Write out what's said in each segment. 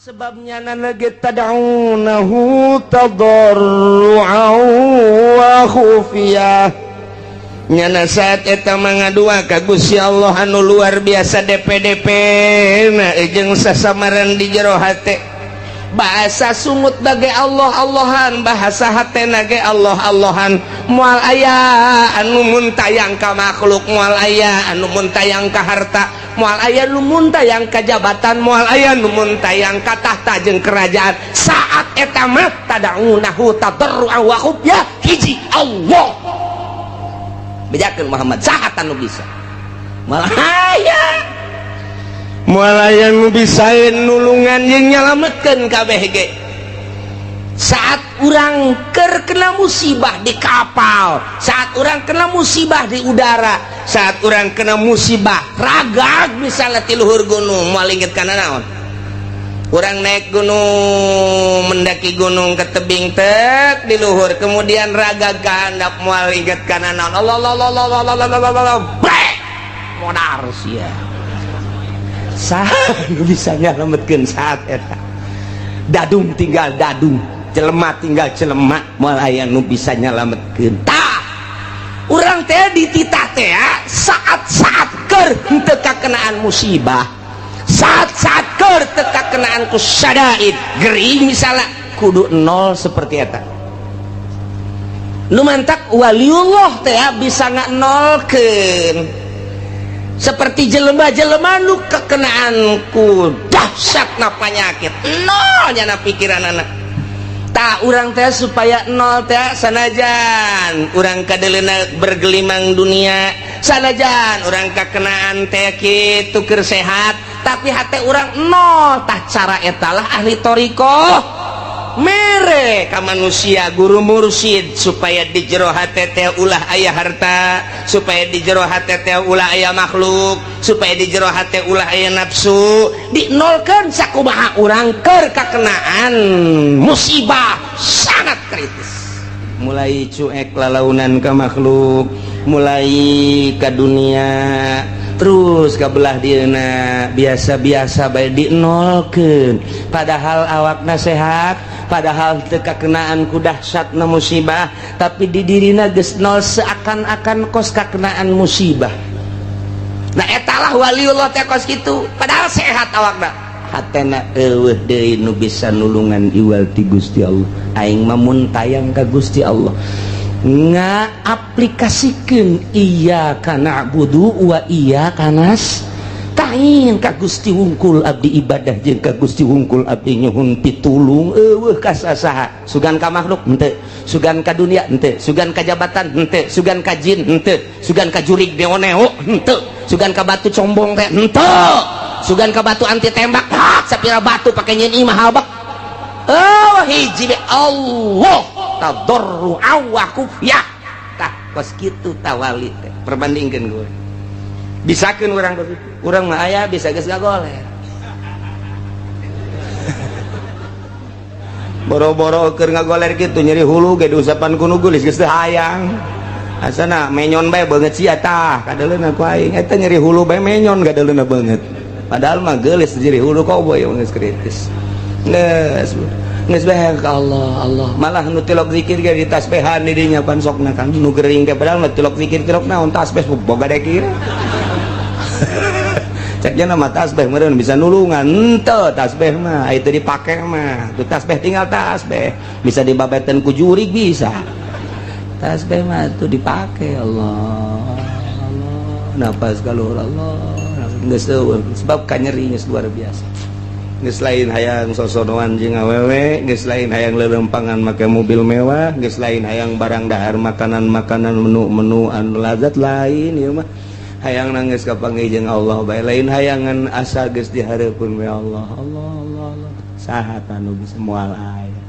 sebabnya nalagi tad'unahu tadarru'an wa khufiyah nyana saat eta mangadua ka Gusti Allah anu luar biasa DP-DP na jeung sasamaran di jero hate bahasa sumut bage Allah-Allahan bahasa hatena ge Allah-Allahan moal aya anu muntayang ka makhluk moal aya anu muntayang ka harta moal aya nu muntayang ka jabatan moal aya nu muntayang ka tahta jeung kerajaan saat eta mah tad'unahu tadarru'an wa khufyah hiji Allah bejakeun Muhammad sahat anu bisa moal aya nu bisa nulungan jeung nyalametkeun kabeh ge saat urang keur kena musibah di kapal saat urang kena musibah di udara saat urang kena musibah ragag misalnya ti luhur gunung moal inget kana naon urang naik gunung mendaki gunung ke tebing tek di luhur kemudian ragag ka handap moal inget kana naon Allah modar sia saat bisa nyalametkeun saat eta dadung tinggal dadung jelema tinggal jelema moal aya nu bisa nyalametkeun tah urang teh dititah teh saat-saat keur henteu kakenaan musibah saat-saat keur teu kakenaan ku syadaid gering misalnya kudu nol seperti eta nu mantak waliullah teh bisa nganolkeun seperti jelema-jelema nu kekenaan ku dahsyatna penyakit nol nya pikiran anak tak urang teh supaya nol teh sanajan urang kadeleuna bergelimang dunia sanajan urang kekenaan teh kitu keur sehat tapi hate urang nol tah cara etalah ahli thariqah mere ka manusia guru mursyid supaya di jero hate teh ulah aya harta supaya di jero hate teh ulah aya makhluk supaya di jero hate ulah aya nafsu dinolkeun sakumaha urang keur kakenaan musibah sangat kritis mulai cuek lalaunan ka makhluk mulai ka dunia terus kabelah dieuna biasa-biasa bae dinolkeun padahal awakna sehat padahal teu kakenaan ku dahsyatna musibah tapi di dirina geus nol seakan-akan kos kakenaan musibah nah etalah waliullah teh kos kitu padahal sehat awakna hatena eueuh deui nu bisa nulungan iwal ti Gusti Allah aing mah mun tayang ka Gusti Allah ngaaplikasikeun iyyaka na'budu wa iyyaka nasta'in ka Gusti wungkul abdi ibadah jeung ka Gusti wungkul abdi nyuhun pitulung eueuh ka sasaha sugan ka makhluk henteu sugan ka dunia henteu sugan ka jabatan henteu sugan ka jin henteu sugan ka jurig neo-neo henteu sugan ka batu combong teh henteu sugan ka batu anti tembak sapira batu pake nyeun imah habak hiji Allah tadarru'an wa khufyah tah kos kitu tawali teh perbandingkeun gue bisakeun urang begitu urang mah aya bisa geus gagoler boro-boro keur ngagoler kitu nyeri hulu ge diusapan ku nu geulis geus teu hayang asana menyon bae beungeut sia tah kadaleuna ku aing eta nyeri hulu bae menyon kadaleuna beungeut padahal mah geulis nyeri hulu koboy geus kritis geus bae ka Allah malah nu tilok zikir ge di tasbihan di dinya pan sokna kan nu gering ge padahal mah tilok zikir tilok naon tasbih boga dekir cek nya mah tasbih meureun bisa nulungan henteu tasbih mah itu dipake mah tu tasbih tinggal tasbih bisa dibabeteun ku jurig bisa tasbih mah tu dipake Allah napas galuhur Allah geus eueuh sebab kanyeri geus luar biasa geus lain hayang sosonoan jeung awewe geus lain hayang lelempangan make mobil mewah geus lain hayang barang dahar makanan-makanan menu-menu anu lazat lain ieu mah hayang nangis kapanggih jeung Allah bae lain hayangan asa geus dihareupeun we Allah saha anu bisa moal aya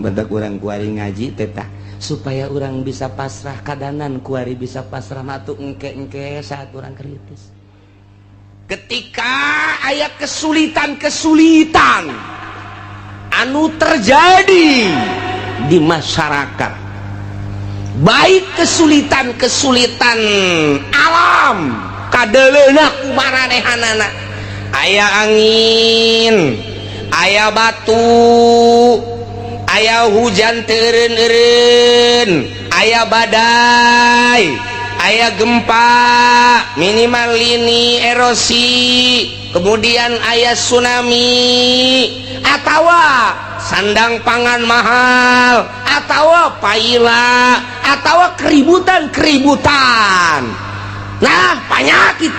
badak urang kuari ngaji teh tah supaya urang bisa pasrah kadanan kuari bisa pasrah matu engke-engke saat urang kritis ketika aya kesulitan-kesulitan anu terjadi di masyarakat baik kesulitan-kesulitan alam kadeleuna kumaranehanana aya angin aya batu, aya hujan teureun-eureun, aya badai, aya gempa, minimal lini erosi, kemudian aya tsunami, atawa sandang pangan mahal, atawa paila, atawa keributan. Nah, penyakit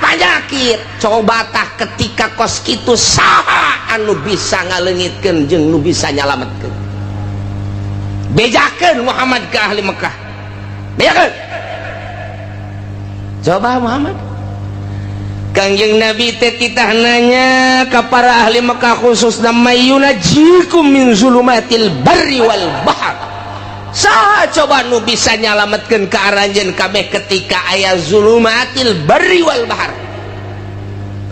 coba tah ketika kos kitu saha anu bisa ngaleungitkeun jeung nu bisa nyalametkeun. Bejakeun Muhammad ke ahli Mekah, bejakeun. Coba Muhammad, Kangjeng Nabi teh titah nanya ka para ahli Mekah khususna mayunajikum min zulumatil barri wal bahr. Saha coba nu bisa nyalametkeun ka aranjeun kabeh ketika aya zulumatil barri wal bahr.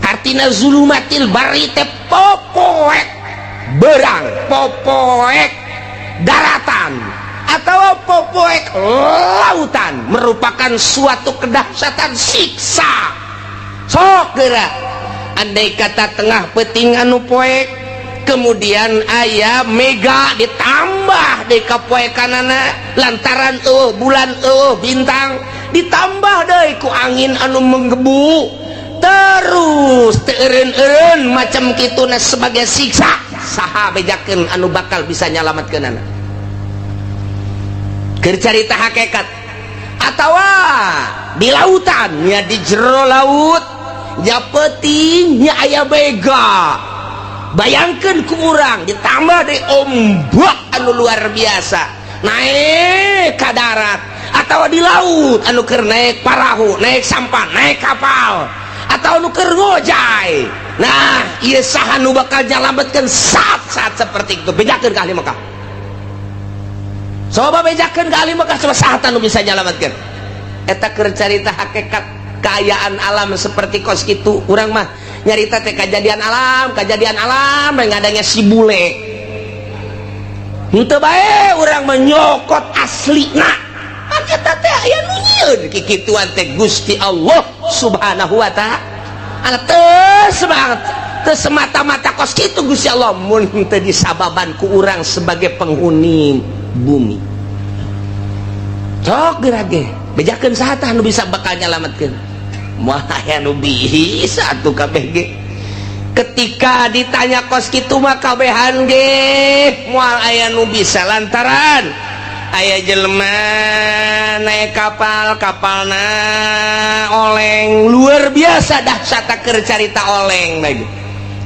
Artina zulumatil barri teh popoek berang, popoek daratan, atau popoek lautan, merupakan suatu kedahsyatan siksa. Sok geura andai kata tengah peuting anu poek, kemudian aya mega ditambah deui ka poekanana lantaran bulan bintang, ditambah deui ku angin anu menggebu, terus teureun-eureun macam kituna sebagai siksa. Saha bejakeun anu bakal bisa nyalametkeunana? Keur carita hakikat atawa di lautan nya, di jero laut nya peuting nya aya bega. Bayangkan ku urang ditambah dari ombak anu luar biasa naik ke darat, atau di laut anu keur naik parahu, naik sampan, naik kapal, atau anu keur ngojay. Nah, ieu saha nu bakal nyalametkeun saat-saat seperti itu? Bejakeun ka ahli Mekah. Coba bejakeun ka ahli Mekah, coba saha anu bisa nyalametkeun? Eta keur carita hakikat keayaan alam seperti kos kitu. Urang mah nyarita teh kejadian alam ngadanya si bule. Henteu bae urang menyokot aslina. Eta teh aya nu nyieun kikituan teh Gusti Allah Subhanahu wa taala. Teu semata-mata kos kitu Gusti Allah, mun teu disababan ku urang sebagai penghuni bumi. Sok geura ge, bejakeun saha tah nu bisa bakal nyalametkeun? Moal aya nu bisa atuh kabeh ge. Ketika ditanya kos kitu mah kabehan ge moal aya nu bisa, lantaran aya jelema naik kapal, kapalna oleng, luar biasa dahsyat keur carita oleng lagi.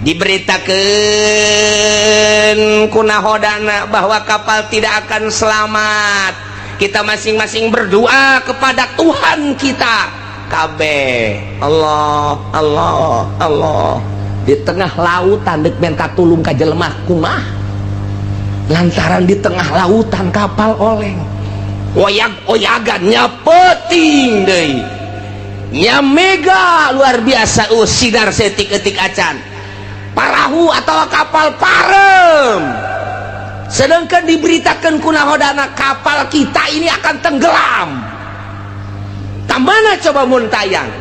Diberitakeun ku nahodana bahwa kapal tidak akan selamat. Kita masing-masing berdoa kepada Tuhan kita kabeh. Allah, Allah, Allah. Di tengah lautan dek minta tulung ka jelema kumaha? Lantaran di tengah lautan kapal oleng, oyag-oyagan nya peuting deui, nya mega luar biasa, sidar setik-etik acan, parahu atau kapal parem. Sedangkan diberitakan ku nahodana kapal kita ini akan tenggelam. Tamana coba mun tayang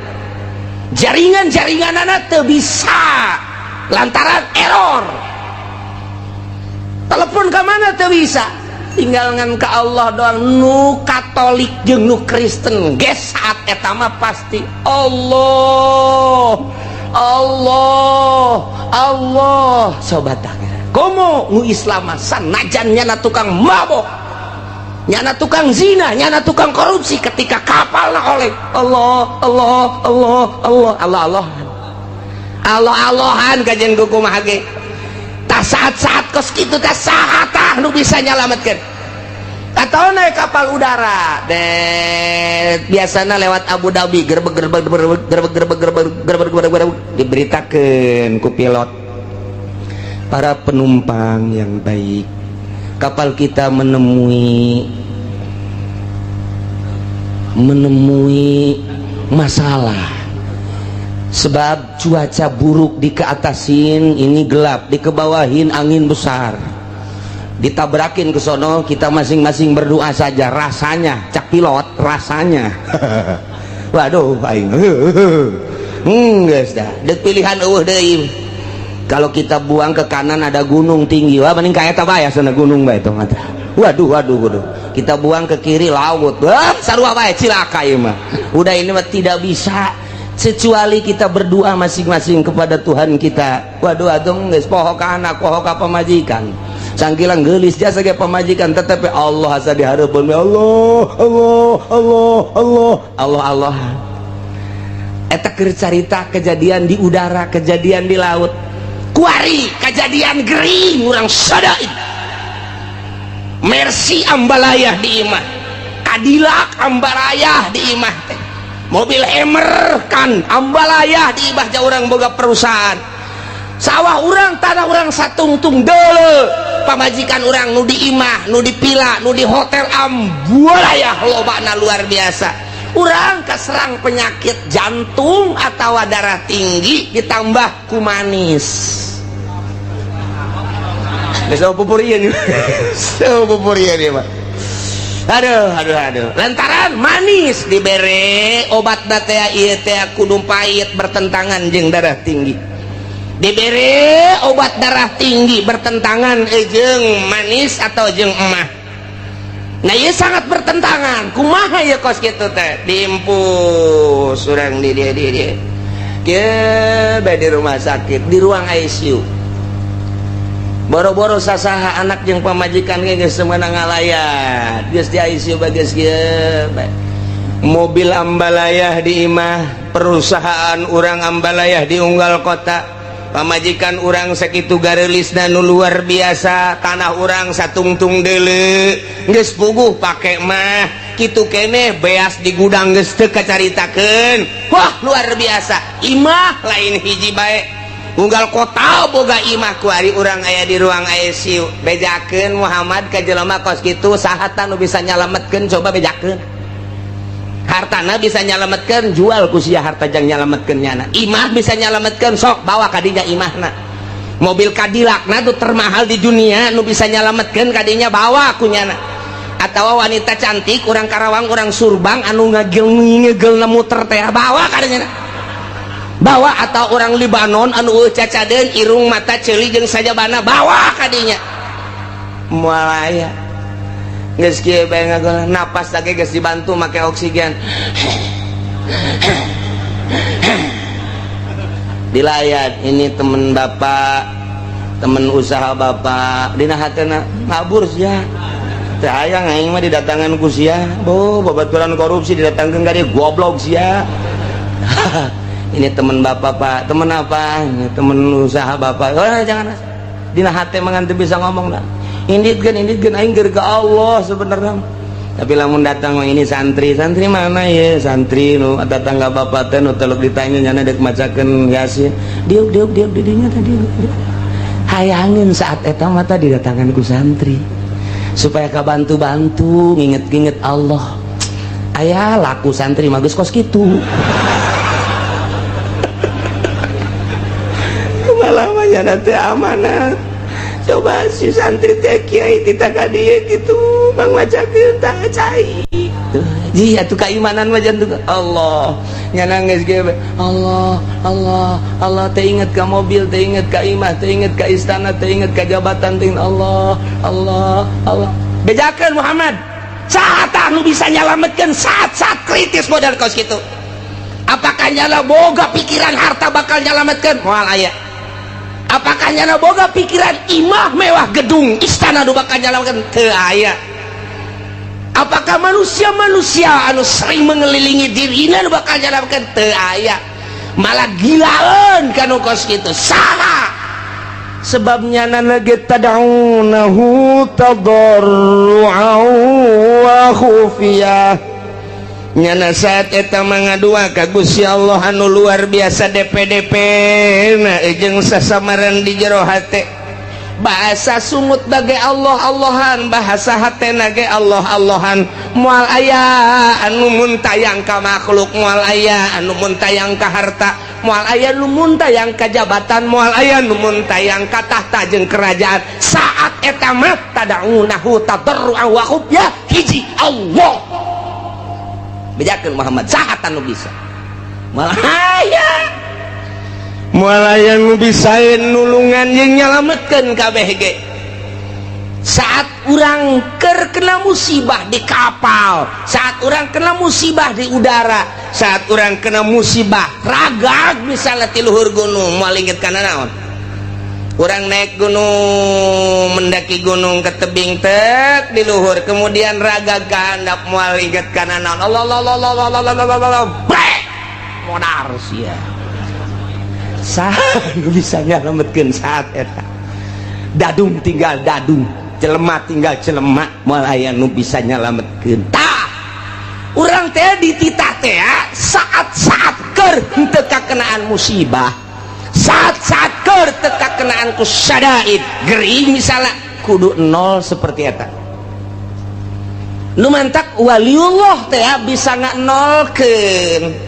jaringan-jaringanana teu bisa lantaran error. Telepon ke mana teu bisa, tinggal ngan ke Allah doang. Nu Katolik jeung nu Kristen ge saat eta mah pasti Allah, Allah, Allah. Coba tah komo nu Islam sanajan nyana tukang mabok, nyana tukang zina, nyana tukang korupsi, ketika kapalna oleh Allah, Allah, Allah, Allah, Allah, Allah, Allah, Allahan kajian kumaha ge. Tak saat-saat kos kitu teh saha tah nu bisa nyalametkeun? Atau naik kapal udara biasana lewat Abu Dhabi, gerbek diberitakeun ku pilot, para penumpang yang baik, kapal kita menemui masalah sebab cuaca buruk, di keatasin ini gelap, di kebawahin angin besar, ditabrakin ke sono. Kita masing-masing berdoa saja. Rasanya cak pilot, rasanya waduh aing geus dah dek pilihan eueuh deui. Kalau kita buang ke kanan ada gunung tinggi, wah mending kayak tabaya sana gunung bae itu mata. Waduh. Kita buang ke kiri laut, wah sarua bae cilaka ieu mah. Udah ini mah tidak bisa kecuali kita berdoa masing-masing kepada Tuhan kita. Waduh adong geus poho ka anak, poho ka pamajikan. Sangkilang geulis jasa ge pamajikan tetapi Allah asa dihareupeun Allah. Eta keur carita kejadian di udara, kejadian di laut. Kuari kejadian gering urang sadaid. Mercy ambalayah di imah, Cadillac ambalayah di imah teh, mobil Hammer kan ambalayah di imah ja urang boga perusahaan. Sawah urang tanah urang satungtung deuleu, pamajikan urang nu di imah, nu di pila, nu di hotel ambalayah lobana luar biasa. Urang kaserang penyakit jantung atau darah tinggi ditambah ku manis. Sama pupurian dia mah. Aduh. Lantaran manis dibere obat teh ieu teh kudu pahit bertentangan jeung darah tinggi. Dibere obat darah tinggi bertentangan jeung manis atau jeung emah. Nah ieu sangat bertentangan. Kumaha ya kos kitu teh? Diimpus urang di dia. Kieu bae di rumah sakit, di ruang ICU. Boro-boro sasaha anak yang pamajikan geus semeunang ngalayat geus di ICU bageus kieu mobil ambalayah di imah, perusahaan urang ambalayah di unggal kota, pamajikan urang sakitu gareulisna nu luar biasa, tanah urang satungtung deuleu geus puguh pake mah kitu keneh beas di gudang geus teu kacaritakeun. Wah luar biasa, imah lain hiji bae. Unggal kota boga imah kuari urang aya di ruang ICU. Bejakeun Muhammad ka jelema kos kitu saha nu bisa nyalametkeun, coba bejakeun. Hartana bisa nyalametkeun, jual ku sia harta jang nyalametkeun nyana. Imah bisa nyalametkeun, sok bawa ka dinya imahna. Mobil Cadillac na tu termahal di dunia nu bisa nyalametkeun ka dinya bawa ku nyana. Atawa wanita cantik urang Karawang urang Surbang anu ngagel muter teh bawa ka dinya. Bawa atau orang Libanon anu cacadeun irung mata ceuli jeung sajabana bawa ka dinya. Moal aya geus kieu bae ngagol napas lagi geus dibantu make oksigen. Dilayat ini temen bapak, temen usaha bapak, dina hatena ngabur sia. Teh hayang aing mah didatangan ku sia, babaturan korupsi didatangkeun ka dieu goblok sia. Ini teman bapak pak, teman apa? Ini teman usaha bapak. Oh jangan dina hate mangan teu bisa ngomong dah. Inditkeun aing keur ka Allah sebenarnya. Tapi lamun datang ini santri mana ya? Santri nu datang ka bapak teh nu teluk ditanya nyana deuk macakeun yasin. Diuk didinya tadi. Hayangin saat eta mah tadi didatangan ku santri. Supaya kabantu-bantu nginget-nginget Allah. Aya laku santri mah geus kos kitu. Lamanya nanti amanat. Coba si santri teh kiai tita ka dieu kitu bang macakeun tah cai. Ji atuh keimanan mah jantung Allah. Nyana geus ge Allah teh inget ka mobil, teh inget ka imah, teh inget ka istana, teh inget ka jabatan teh Allah. Bejakeun Muhammad. Saha nu bisa nyalametkeun saat-saat kritis modal kos kitu. Apakah nyala boga pikiran harta bakal nyalametkeun? Moal aya. Apakah nyana boga pikiran imah mewah gedung istana nu bakal nyalametkeun? Teu aya. Apakah manusia anu sering mengelilingi dirina nu bakal nyalametkeun? Teu aya. Malah gilaeun kanu kos kitu. Saha? Sebabnya nana tad'unahu tadarru'an wa khufiyah. Nyana saat eta mangadua ka Gusti Allah anu luar biasa DP na jeung sasamaran di jero hate. Bahasa sumut bage Allah-Allahan, bahasa hatena ge Allah-Allahan. Moal aya anu muntayang ka makhluk, moal aya anu muntayang ka harta, moal aya nu muntayang ka jabatan, moal aya nu muntayang ka tahta jeung kerajaan. Saat eta mah tad'unahu tadarru'an wa khufyah hiji Allah. Bejakeun Muhammad sahatan nu bisa malah aya mualayan bisain nulungan yang nyalametkeun kabeh ge. Saat orang kena musibah di kapal, saat orang kena musibah di udara, saat orang kena musibah ragag misalnya di luhur gunung, mau inget kana naon? Orang naik gunung, mendaki gunung ke tebing tek di luhur, kemudian ragag kehandap mau inget kana naon? Allah modar sia. Saat bisa nyalametkeun saat eta. Dadung tinggal dadung. Jelema tinggal jelema moal aya nu bisa nyalametkeun. Tah urang teh dititah teh saat-saat keur teu kakenaan musibah, saat-saat keur teu kakenaan ku syadaid gering misalnya kudu nol seperti eta. Nu mantak waliullah teh bisa nganolkeun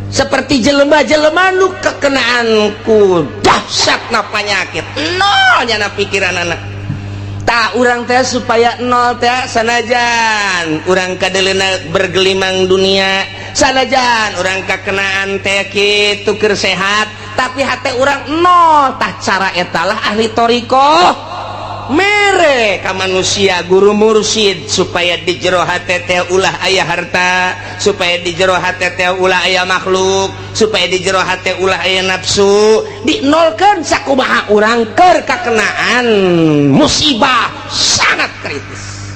seperti jelema-jelema nu kakenaan ku dahsyatna panyakit nol nya pikiran anak. Tak urang teh supaya nol teh sanajan urang kadelena bergelimang dunia, sanajan urang kakenaan teh kitu keur sehat, tapi hate urang nol. Tah cara etalah ahli toriko mere ka manusia guru mursyid supaya di jero hate teh ulah aya harta, supaya di jero hate teh ulah aya makhluk, supaya di jero hate ulah aya nafsu, dinolkeun sakumaha urang keur kakenaan musibah sangat kritis.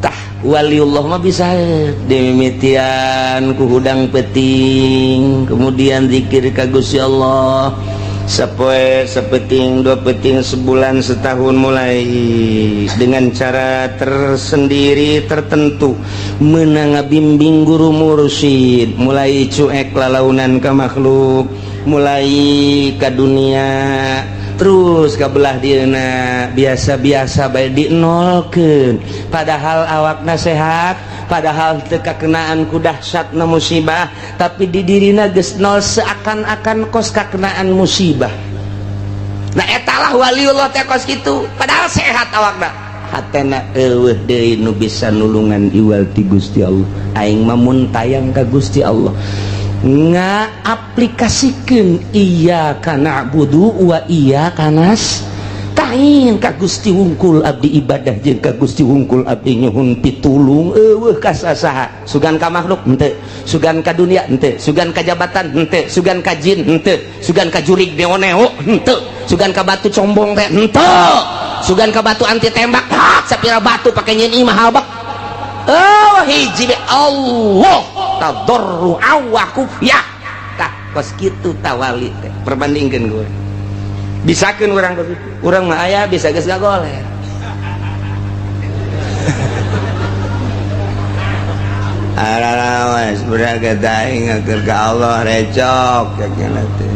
Tah waliullah mah bisa dimimitian ku hudang peting, kemudian zikir ka Gusti Allah sepoe, sepeting, dua peting, sebulan, setahun, mulai dengan cara tersendiri tertentu menang bimbing guru mursyid, mulai cuek lalaunan ke makhluk, mulai ke dunia, terus ke belah dina biasa-biasa baik dinolkeun, padahal awakna sehat, padahal teu kakenaan ku dahsyatna musibah, tapi di dirina geus nol seakan-akan kos kakenaan musibah. Nah etalah waliullah teh kos kitu, padahal sehat awakna, hatena eueuh deui nu bisa nulungan iwal ti Gusti Allah. Aing mah mun tayang ka Gusti Allah ngaaplikasikeun iyyaka na'budu wa iyyaka nasta'in ka Gusti wungkul abdi ibadah jeung ka Gusti wungkul abdi nyuhun pitulung eueuh ka sasaha, sugan ka makhluk henteu, sugan ka dunia henteu, sugan ka jabatan henteu, sugan ka jin henteu, sugan ka jurig neo-neo henteu, sugan ka batu combong teh henteu, sugan ka batu anti tembak sapira batu pake nyeun imah habak. Oh hiji be Allah tadarru awaku ya tah kos kitu tawali teh perbandingkeun gue bisakeun urang begitu, urang mah aya bisa geus gagoler. Arawas buraga daing keur ka Allah recok kakena teh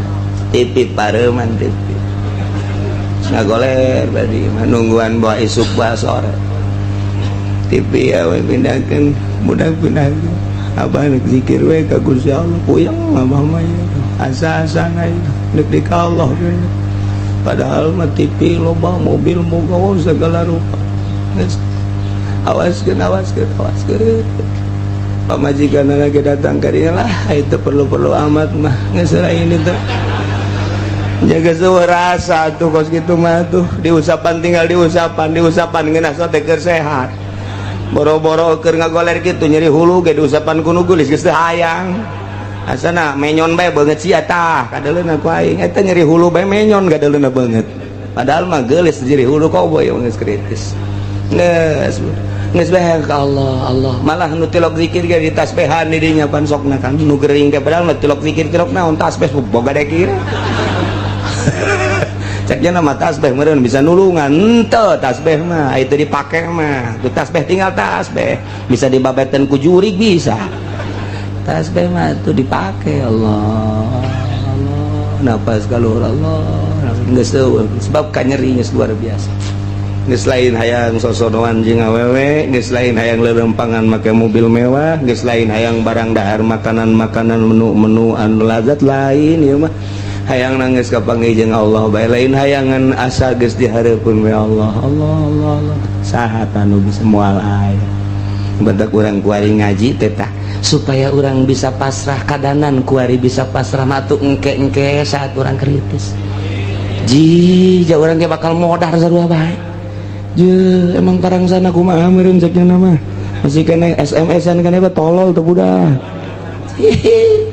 tipi pareuman tipi ngagoler badi nungguan bawa isuk bae sore tipi ya we pindahkeun budak pindahkeun abah nek zikir we ka Gusti Allah puyeng abah mah asa-asana nek di ka Allah padahal mah tipi loba mobil moga segala rupa. Awaskeun pamajikan lagi datang ka dieu lah itu perlu amat mah geus lain itu jaga rasa tuh kos gitu mah tuh diusapan tinggal diusapan ngeunah teh keur sehat. Boro-boro keur ngagoler kitu nyeri hulu ge diusapan ku nu geulis geus teu hayang. Asana menyon bae beungeut sia tah kadaleuna ku aing eta nyeri hulu bae menyon gadaleuna beungeut. Padahal mah geulis nyeri hulu koboy geus kritis. Geus bae ka Allah. Malah nu tilok zikir ge ditasbehan di dinya pan sokna kan nu gering ge padahal nu tilok zikir tilok naon tasbih boga dekir. Ceknya nama tasbih meureun bisa nulungan henteu tasbih mah itu dipake mah tu tasbih tinggal tasbih bisa dibabeteun ku jurig bisa tasbih mah itu dipake Allah napas kaluhur Allah geus teu sebab kanyeri geus luar biasa geus lain hayang sosodoan jeung awewe geus lain hayang leurempangan make mobil mewah geus lain hayang barang dahar makanan-makanan menu anu lazat lain ieu mah hayang nangis kapanggih jeung Allah bae lain hayangan asa geus dihareupeun we Allah saha anu bisa moal aya badak urang kuari ngaji tetah supaya orang bisa pasrah kadanan kuari bisa pasrah matu engke saat orang kritis ji ja orang ge bakal modar sarua bae je emang karang sana kumaha meureun ceknya nama masih kena SMS-an kan apa tolol tuh budak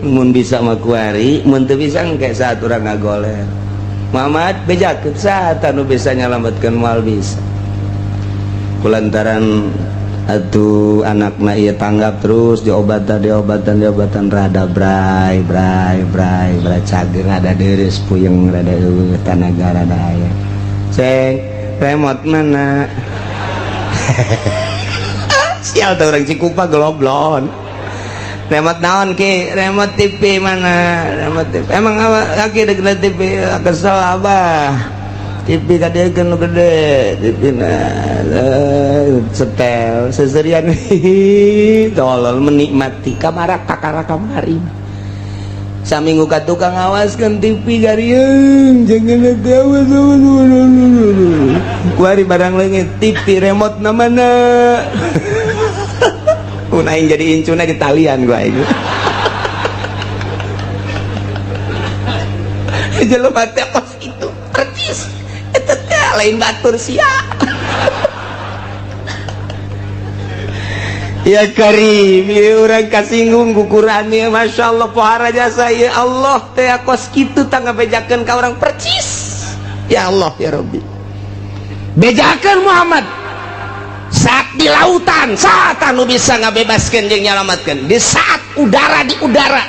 mun bisa mah kuari mun teu bisa engke saat urang ngagoler Muhammad bejakeun saat anu bisa nyalametkeun moal bisa kulantaran atuh anakna ieu tanggap terus diobatan rada bray cager rada deres puyeng rada tanaga rada aya ceng remote mana sial teh urang Cikupa geloblon remote naon ki remote TV mana remote TV emang lagi deket TV kesel abah TV kadegeun nu gede TV na setel seserian tolol menikmati kamar kakara kamari saminggu ka tukang awaskeun TV garieung jangan awas kuari barang leungit TV remote na mana mun aing jadi incuna di talian gua aing jelema teh kos itu artis eta teh lain batur sia ya Karim ya urang kasinggung ku Quran ya Masya Allah pohara jasa ya Allah teh kos kitu tangga bejakeun ka urang percis ya Allah ya Rabbi bejakeun Muhammad saat di lautan saat anu bisa ngabebaskeun jeung nyalametkeun di saat udara di udara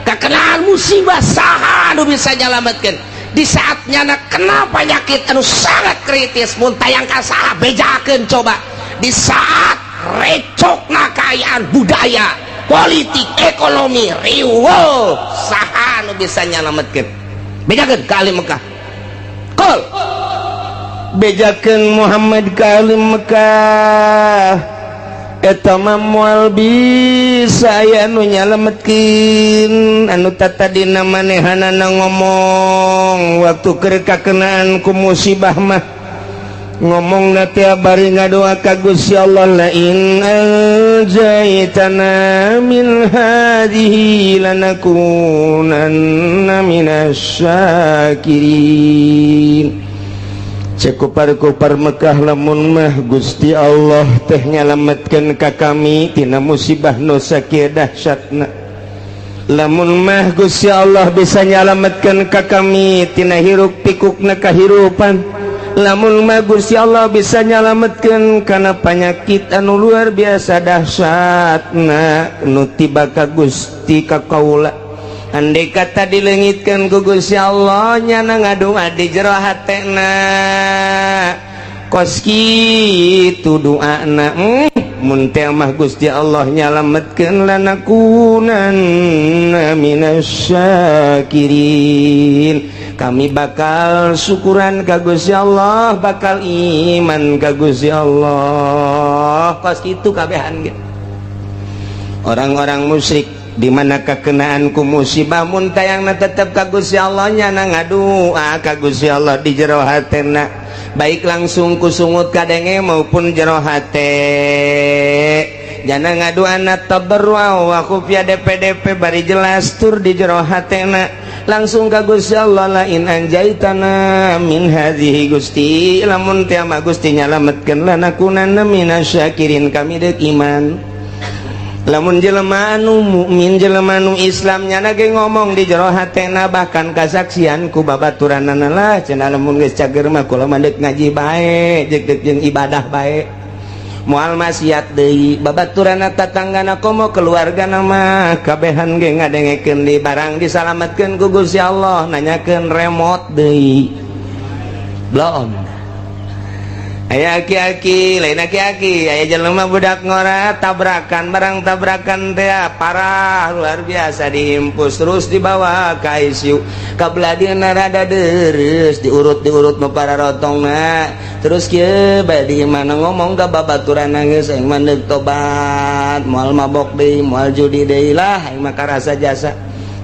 kakenaan musibah saha anu bisa nyalametkeun di saat nyana kena penyakit anu sangat kritis mun tayang ka saha bejakeun coba di saat recokna kaayaan budaya politik ekonomi riweuh saha anu bisa nyalametkeun bejakeun ka ahli Mekah qul bejakeun Muhammad ka ahli Mekah eta mah moal bisa aya anu nyalametkeun anu tatadina manehanana ngomong waktu keur kakenaan ku musibah mah ngomong nanti bari ngadoa ka Gusti Allah la in anjaitana min hadhihi lanakunanna minasyakirin cek kupar Mekah lamun mah Gusti Allah teh nyalametkeun ka kami tina musibah nu sakieu dahsyatna lamun mah Gusti Allah bisa nyalametkeun ka kami tina hiruk pikukna kahirupan lamun mah Gusti Allah bisa nyalametkeun kana penyakit anu luar biasa dahsyatna nu tiba ka Gusti ka kaula andai kata dileungitkeun ku Gusti Allah nyana ngadoa di jero hatena kos kitu doana mun teh mah Gusti Allah nyalametkeun lanakunanna minasyakirin kami bakal syukuran ka Gusti Allah bakal iman ka Gusti Allah kos kitu kabehan ge orang-orang musyrik di mana kekenaan ku musibah mun tayangna tetep ka Gusti Allah nyana ngadoa ka Gusti Allah di jero hatena baik langsung ku sungut kadenge maupun jero hate jana ngadoana tabarrua wa khufya DP bari jelas tur di jero hatena langsung ka Gusti Allah la in anjaitana min hadhihi Gusti lamun teh mah Gusti nyalametkeun lanakunanna minasyakirin kami deuk iman lamun jelema anu mukmin jelema anu Islam nyana ge ngomong di jero hatena bahkan kasaksian ku babaturanana lah cenah lamun geus cager mah kula mandek ngaji bae jeung jeung ibadah bae moal maksiat deui babaturanna tatanggana komo keluargana mah kabehan ge ngadengekeun di barang disalametkeun ku Gusti Allah nanyakeun remote deui blon aya aki-aki lain aki-aki aya jelema budak ngora tabrakan barang tabrakan teh parah luar biasa dihimpus terus dibawa ka ICU kabladieuna rada deres diurut nu pararotongna terus kieu bade mana ngomong ka babaturanna geus aing mah deuk tobat moal mabok deui moal judi deui lah aing mah karasa jasa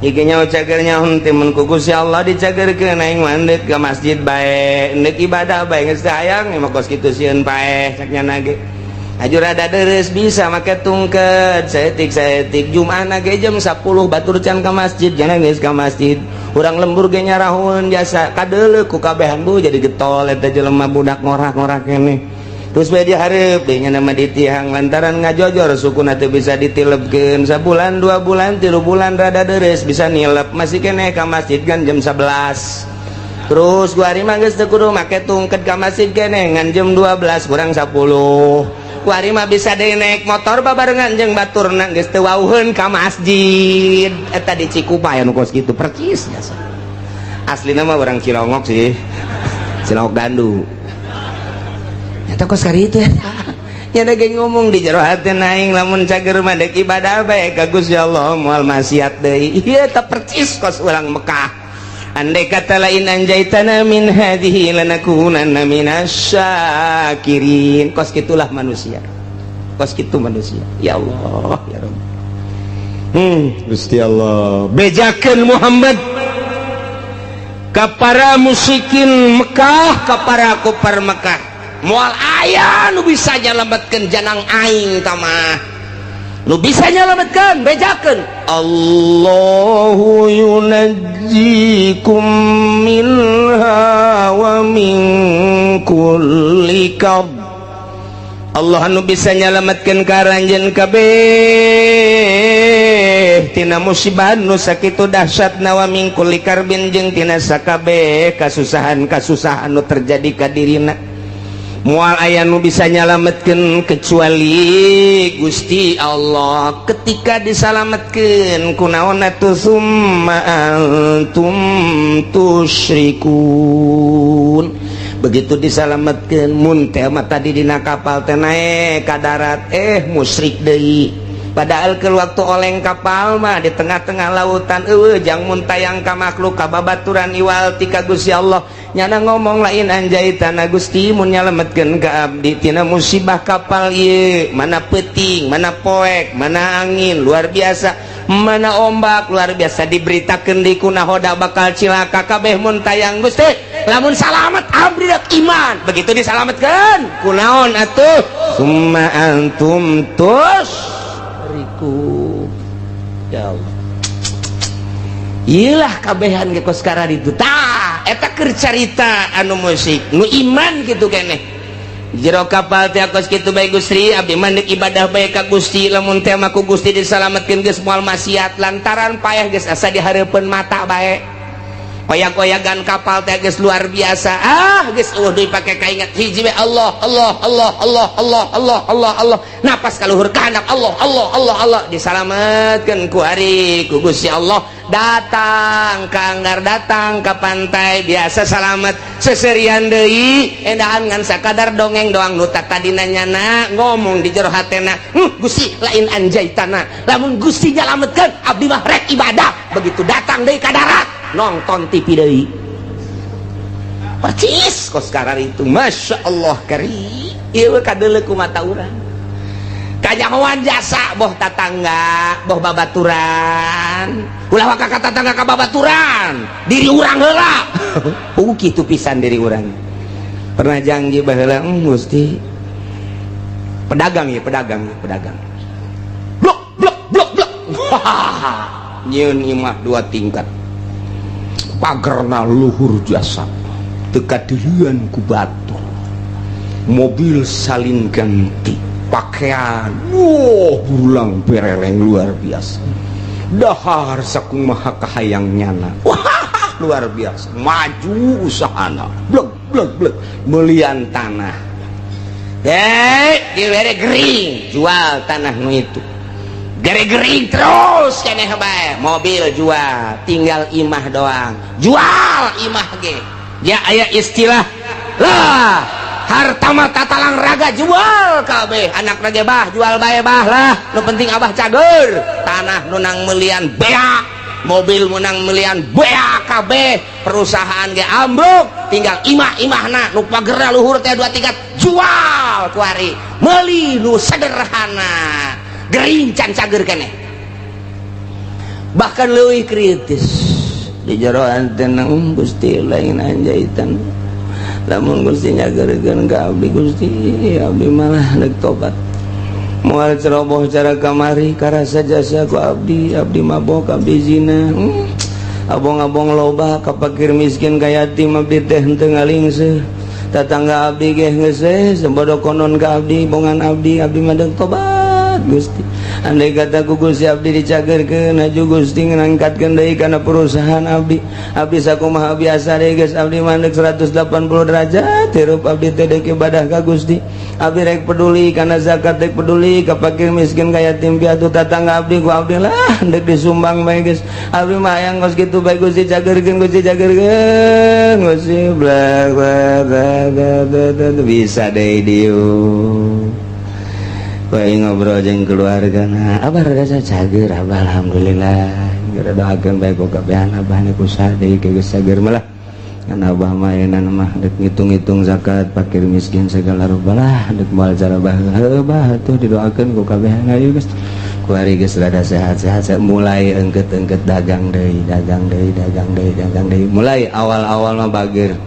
iki nyaho cagernya henteu mun ku Gusti Allah dicagerkeun aing mandek ke masjid bae endek ibadah bae geus hayang mah kos kitu sieun paeh caknya nage Ajur ada deres bisa make tungket saeutik Jumaana ge jam 10 batur can ka masjid jangan geus ka masjid urang lembur ge nyarahun jasa kadeuleu ku kabehan bu jadi getol eta jelema budak ngorak-ngorak keneh terus bae dihareup deui nya nama ditihang lantaran ngajojor sukuna teu bisa ditilebkeun sabulan 2 bulan 3 bulan rada deres bisa nilep masih keneh ka masjid kan jam 11 terus gua hari mah geus teu kudu make tungket ka masjid keneh ngan jam 12 kurang 10 kuari mah bisa deh naik motor babarengan jeung baturna geus teu wauheun ka masjid eta di Cikupa aya nu kos kitu percis jasa aslina mah urang Cilongok sih Cilongok Gandu eta kos kari itu nya da ge ngomong di jero hateun aing lamun cager mah dek ibadah bae ka Gusti Allah moal maksiat deui ieu eta percis kos urang Mekah andai kata lain anjaitana min hadhihi lanakunanna minasyakirin kos kitulah manusia kos kitu manusia ya Allah ya Rabb Gusti Allah bejakeun Muhammad ka para musyrikin Mekah ka para kufar Mekah moal aya nu bisa nyalametkeun janang aing tamah nu bisa nyalametkeun bejakeun Allahu yunajjikum minha wa min kulli kab Allah nu bisa nyalametkeun ka ranjeun kabeh tina musibah nu sakitu dahsyatna wa min kulli karbin jeung tina sakabeh kasusahan-kasusahan nu terjadi ka dirina moal aya nu bisa nyalametkeun kecuali Gusti Allah ketika disalametkeun kunaon atuh summa antum tusyrikun begitu disalametkeun mun teh mah tadi dina kapal teh naek ka darat musyrik deui padahal ke waktu oleng kapal mah di tengah-tengah lautan jang mun tayang ka makhluk ka babaturan iwal ti ka Gusti Allah nyana ngomong lain anjaitana Gusti mun nyalametkeun ka abdi tina musibah kapal ieu mana peuting mana poek mana angin luar biasa mana ombak luar biasa diberitakeun di kunahoda bakal cilaka kabeh mun tayang Gusti lamun salamet abdi dak iman begitu disalametkeun kunaon atuh summa antum ya Allah iyalah kabehan ge kos karari itu tah eta keur carita anu musik nu iman gitu keneh jero kapal teh kos kitu bae Gusti abdi mandek ibadah bae ka Gusti lamun teh mah ku Gusti disalametkeun geus moal maksiat lantaran payah geus asa dihareupeun mata bae koyak-koyagan kapal teh geus luar biasa geus deui pake kaingat hiji we Allah napas kaluhur kahandap Allah disalametkeun ku ari ku Gusti Allah datang ka anggar datang ka pantai biasa salamet seserian deui endahan ngan sakadar dongeng doang nu tadina nyana ngomong di jero hatena Gusti lain anjaitana lamun Gusti nyalametkeun abdi mah rek ibadah begitu datang deui ka darat nonton TV deui percis kos karari itu Masya Allah kari ieu kadeuleu ku mata urang kanyahoan jasa boh tatangga boh babaturan ulah ka tatangga ka babaturan diri urang heula kitu pisan diri urang pernah janji baheula Gusti pedagang blok nyieun imah 2 tingkat pagerna luhur jasa teka dirian ku batu mobil salin ganti pakaian bulang bereleng luar biasa dahar sakumaha kahayang nyana luar biasa maju usahana blek melian tanah dibere gering jual tanah nu itu gering terus keneh bae mobil jual tinggal imah doang jual imah ge ya aya istilah lah harta mah tatalang raga jual kabeh anak rage bah jual bae bah lah nu penting abah cager tanah nunang melian beak mobil menang melian beak kabeh perusahaan ge ambruk tinggal imahna nu pagerna luhur teh 2 tingkat jual kuari meuli nu sederhana gering can cager keneh bahkan leuwih kritis di jero antena Gusti lain anjaitan lamun Gusti nyageurkeun ka abdi Gusti abdi malah neuk tobat moal ceroboh cara kamari karasa jasa ku abdi mabok abdi zina abong-abong loba ka fakir miskin ka yatim abdi teh henteu ngalingseuh tatangga abdi ge geus sebodo konon ka abdi bongan abdi madeng tobat Gusti andai kata ku Gusti abdi dicagerkeun aju Gusti ngangkatkeun deui kana perusahaan abdi sakumaha biasa deui geus abdi mandeg 180 derajat hirup abdi teh deuk ibadah ka Gusti abdi rek peduli kana zakat rek peduli ka fakir miskin ka yatim piatu tatangga abdi ku abdi lah deuk disumbang bae geus abdi mah hayang geus kitu bae Gusti cagerkeun Gusti blak bisa deui dieu bae ngobrol jeung keluargana abah rada cager abah alhamdulillah geura doakeun bae ku kabehan abah nu kusaha deui geus cager malah kan abah mah eunana mah deuk ngitung-ngitung zakat fakir miskin segala rupa lah deuk moal cara bah atuh didoakeun ku kabehan ayo geus kuari geus rada sehat-sehat mulai engkeut-engkeut dagang deui mulai awal-awal mah bager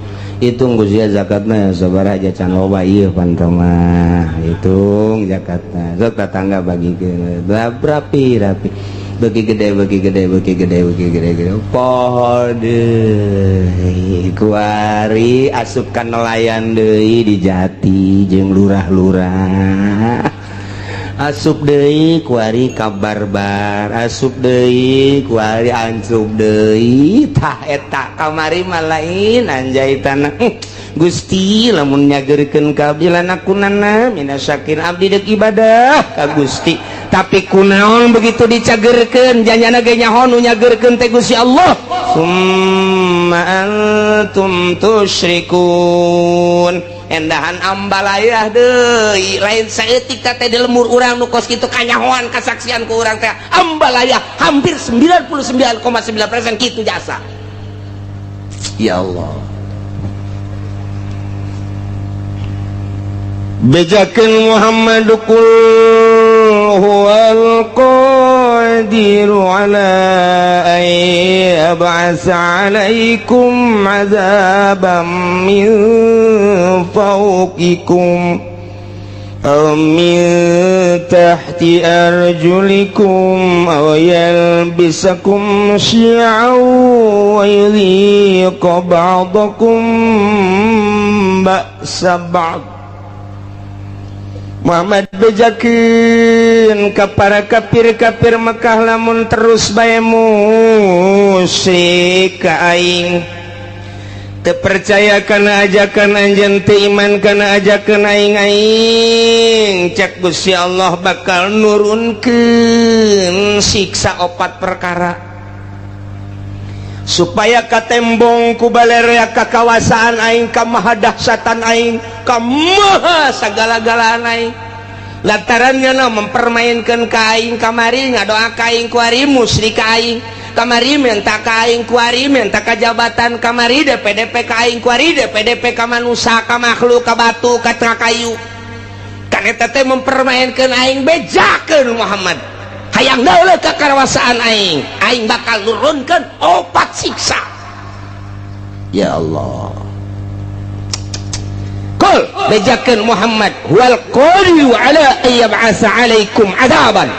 hitung Gusia zakatna sabaraha aja can loba ieu pantau mah hitung zakatna sok tetangga bagikeun rapi bagi gede poho deui kuari asupkan nelayan deui di Jati jeung lurah-lurah asup deui kuari kabarbar asup deui kuari ancup deui tah eta kamari mah lain anjay tanah Gusti lamun nyageurkeun ka abdi lanakunana minasyakir abdi deuk ibadah ka Gusti tapi kunaon begitu dicageurkeun janjana ge nyaho nu nyageurkeun teh Gusti Allah summa antum tusyrikun endahan ambalayah deui lain saeutik teh di lemur urang nu kos kitu kanyahoan kasaksian ku urang teh ambalayah hampir 99,9% kitu jasa ya Allah bejakeun Muhammad qul huwal qadiru ala an yab'atsa 'alaikum 'adzaban min fawqikum aw min tahti arjulikum aw yalbisakum syi'an wa yudhiqa ba'dakum ba'sa ba'd Muhammad bejakeun ka para kafir-kafir Mekah lamun terus bae musyrik ka aing teu percaya kana ajakan anjeun teu iman kana ajakan aing cek Gusti Allah bakal nurunkeun siksa 4 perkara supaya katembong ku balerea kakawasaan aing ka maha dahsyatan aing ka maha sagala-galaan aing lantaran nya mempermainkan ka aing kamari ngadoa ka aing kuari musyrik ka aing kamari minta ka aing kuari minta ka jabatan kamari DPDP ka aing kuari DPDP ka manusia ka makhluk ka batu ka kayu kan eta teh mempermainkan aing bejakeun Muhammad hayang dauleuh ka karawasaan aing bakal nurunkeun 4 siksa ya Allah qul bejakeun Muhammad wal qadiru ala ayyab'atsa 'alaikum 'adaban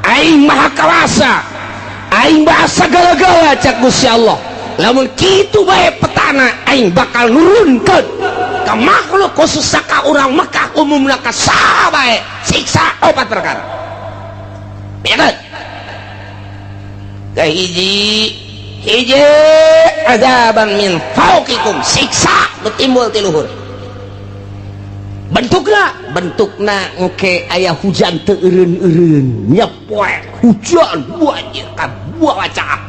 aing maha kawasa aing bahasa gala-gala cak Gusti Allah lamun kitu bae petana aing bakal nurunkeun ka makhluk khusus ka urang Mekah umumna ka saha bae siksa 4 perkara bener kahiji adaban min fauqikum siksa timbul ti luhur bentukna engke aya hujan teu eureun-eureun nyepoe hujan banjir ka buah wacaak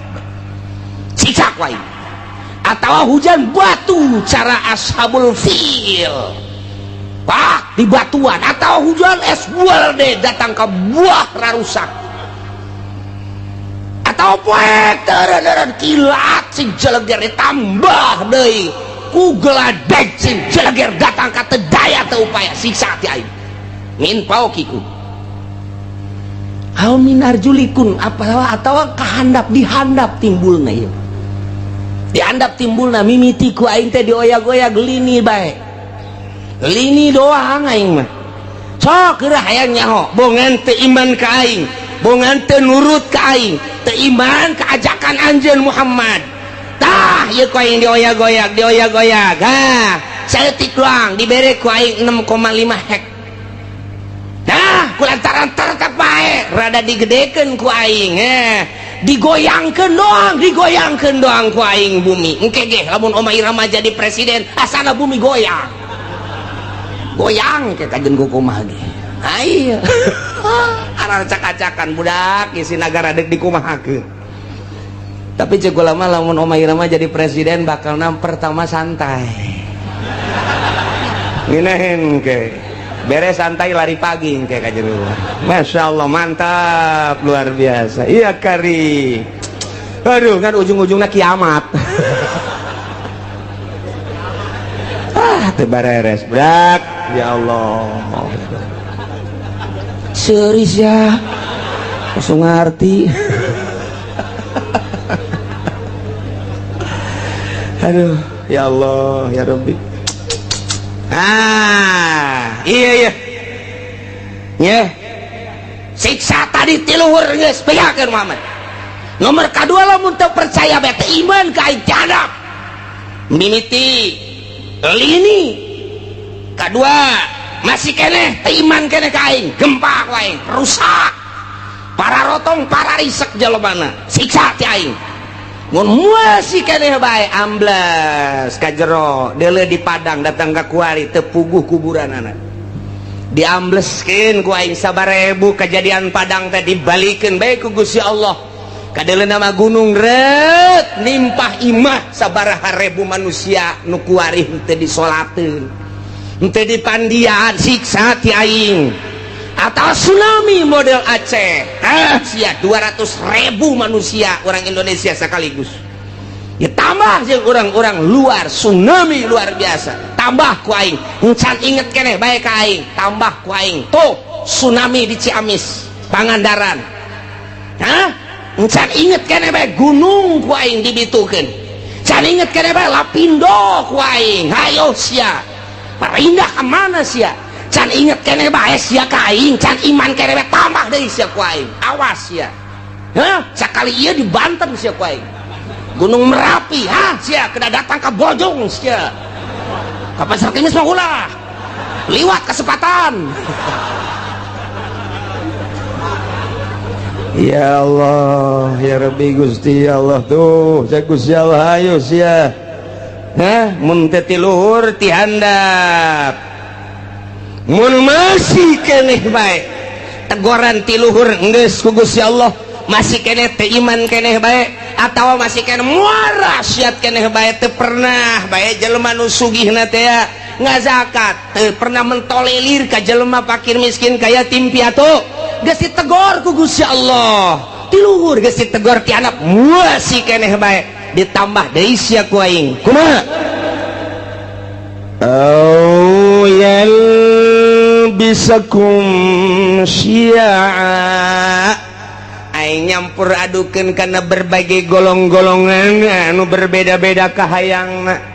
siksa wae atawa hujan batu cara ashabul fil pak di batuan atau hujan es buah deh datang ke buah rarusak atau poek teren kilat si jeleger ditambah deui ku geladeg si jeleger datang ka teu daya teu upaya siksa ti aing min paukiku aw min arjulikun apa atawa kahandap dihandap timbulna ieu dihandap timbulna mimiti ku aing teh dioyag-oyag lini bae lini doang aing mah sok geurah hayang nyaho bongan teu iman ka aing bongan teu nurut ka aing teu iman ka ajakan anjeun Muhammad tah ieu ku aing dioyak-goyak ha saeutik doang dibere ku aing 6,5 hek nah kulantaran tertep bae rada digedekeun ku aing digoyangkeun doang ku aing bumi engke ge lamun Omah Irama jadi presiden asana bumi goyang ke kajen kumaha ge aya arah acak-acakan budak isi nagara dek dikumahakeun tapi ceuk lama lamun Omah Irama jadi presiden bakalna pertama santai nginahin ke beres santai lari pagi ke kajen Masya Allah mantap luar biasa iya kari aduh kan ujung-ujungnya kiamat tebareres brak ya Allah serius ya langsung ngerti aduh ya Allah ya Rabbi iya ya siksa tadi tiluhur geus bejakeun Muhammad nomor kedua lamun teu percaya bete iman ka aing jadab mimiti lini kedua masih keneh iman keneh ka aing gempa ku aing rusak para rotong para risek jelebana siksa ti aing mun masih keneh bae amblas ka jero deuleu di Padang datang ka kuari teu puguh kuburanana diambleskeun ku aing 1000 kejadian Padang teh dibalikeun bae ku Gusti Allah kadeuleu nama gunung ret nimpah imah sabaraha ribu manusia nu kuari teu disolateun teu dipandian siksa ti aing atau tsunami model Aceh sia 200.000 manusia orang Indonesia sekaligus ya tambah jeung orang-orang luar tsunami luar biasa tambah ku aing encan inget keneh bae ka aing tambah ku aing tuh tsunami di Ciamis Pangandaran encan inget keneh bae gunung ku aing dibitukeun can inget keneh bae Lapindo ku aing hayo sia parindah ka mana sia can inget keneh bae sia ka aing can iman keneh bae tambah deui sia ku aing awas sia sakali ieu di Banten sia ku aing Gunung Merapi sia kena datang ke Bojong sia ka Pasar Kemis mah ulah liwat kesempatan ya Allah ya Rabbi Gusti Allah tuh saya Gusti Allah ayo sia mun teh tiluhur ti handap mun masih keneh bae teguran tiluhur geus ku Gusti Allah masih keneh teu iman keneh bae atawa masih keneh muara syat keneh bae teu pernah bae jelema nu sugihna teh ngazakat teu pernah mentolerir ka jelema fakir miskin kaya yatim piatu geus ditegor ku Gusti Allah tiluhur geus ditegor ti anak masih keneh bae ditambah deui sia ku aing kumaha au yalbisakum syi'a aing nyampur adukeun kana berbagai golong-golongan anu berbeda-beda kahayangna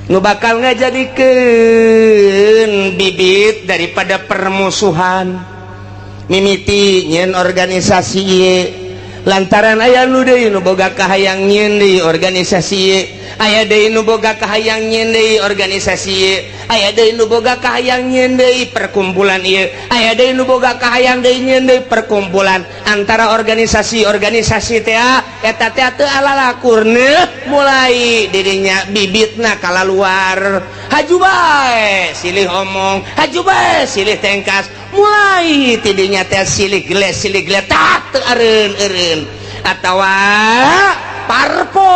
nu bakal ngajadikeun bibit daripada permusuhan mimiti nyeun organisasi ieu lantaran aya nu deui nu boga kahayang nyieun deui organisasi ieu aya deui nu boga kahayang nyieun deui organisasi ieu aya deui nu boga kahayang nyieun deui perkumpulan ieu aya deui nu boga kahayang deui nyieun deui perkumpulan antara organisasi teh eta teh teu alalakurna mulai dirinya bibitna kalaluar haju bae silih omong haju bae silih tengkas mulai tidinya teh silih geles tak teu eureun atawa parpo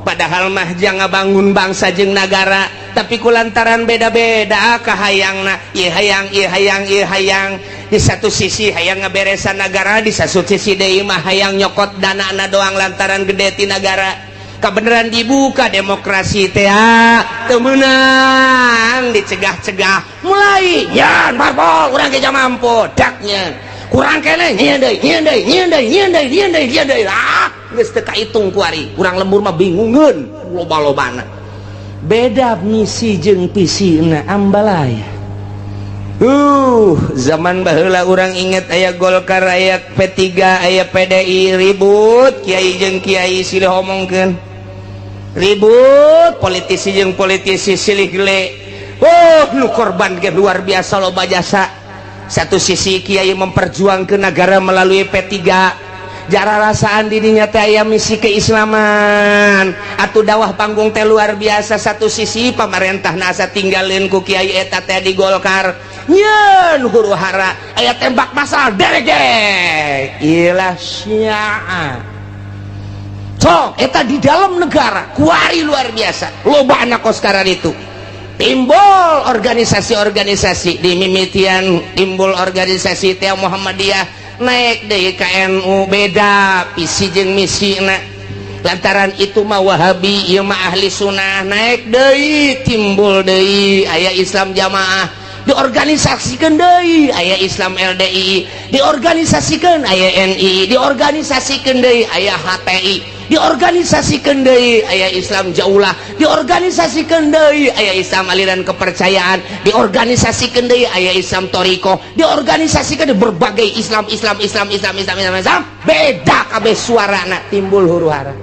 padahal mah jangan bangun bangsa jeung nagara tapi kulantaran beda-beda kahayangna ieu hayang di satu sisi hayang ngaberesan negara di satu sisi deui mah hayang nyokot danana doang lantaran gede ti negara kebenaran dibuka demokrasi teh teu meunang dicegah-cegah mulai nyan parpol urang ge mampu daknya kurang keneh nyieun deui geus teu kahitung ku ari urang lembur mah bingungeun loba-lobana beda misi jeung visina ambalaya Zaman baheula orang inget aya Golkar, aya P3, aya PDI ribut kiai jeung kiai silih omongkeun. Ribut politisi jeung politisi silih gele. Nu korban ge luar biasa loba jasa. Satu sisi kiai memperjuangkeun negara melalui P3. Jara rasaan dirinya teh aya misi keislaman. Atuh dakwah panggung teh luar biasa. Satu sisi pamarentah asa tinggalin ku kiai eta teh di Golkar. Nyeun huru hara aya tembak masal derek-derek. Ilah syiah. Sok eta di dalam negara kuari luar biasa. Loba anak koskaran itu. Timbul organisasi-organisasi di mimitian, timbul organisasi teh Muhammadiyah. Naik deh KNU beda visi jeung misina lantaran itu mah Wahabi ieu mah ahli sunnah naik deui timbul deui aya Islam Jamaah diorganisasikeun deui aya Islam LDI diorganisasikeun aya NI diorganisasikeun deui aya HTI diorganisasikeun deui aya Islam Jaulah diorganisasikeun deui aya Islam aliran kepercayaan diorganisasikeun deui aya Islam Toriko diorganisasikeun berbagai Islam beda kabeh suarana timbul huru-hara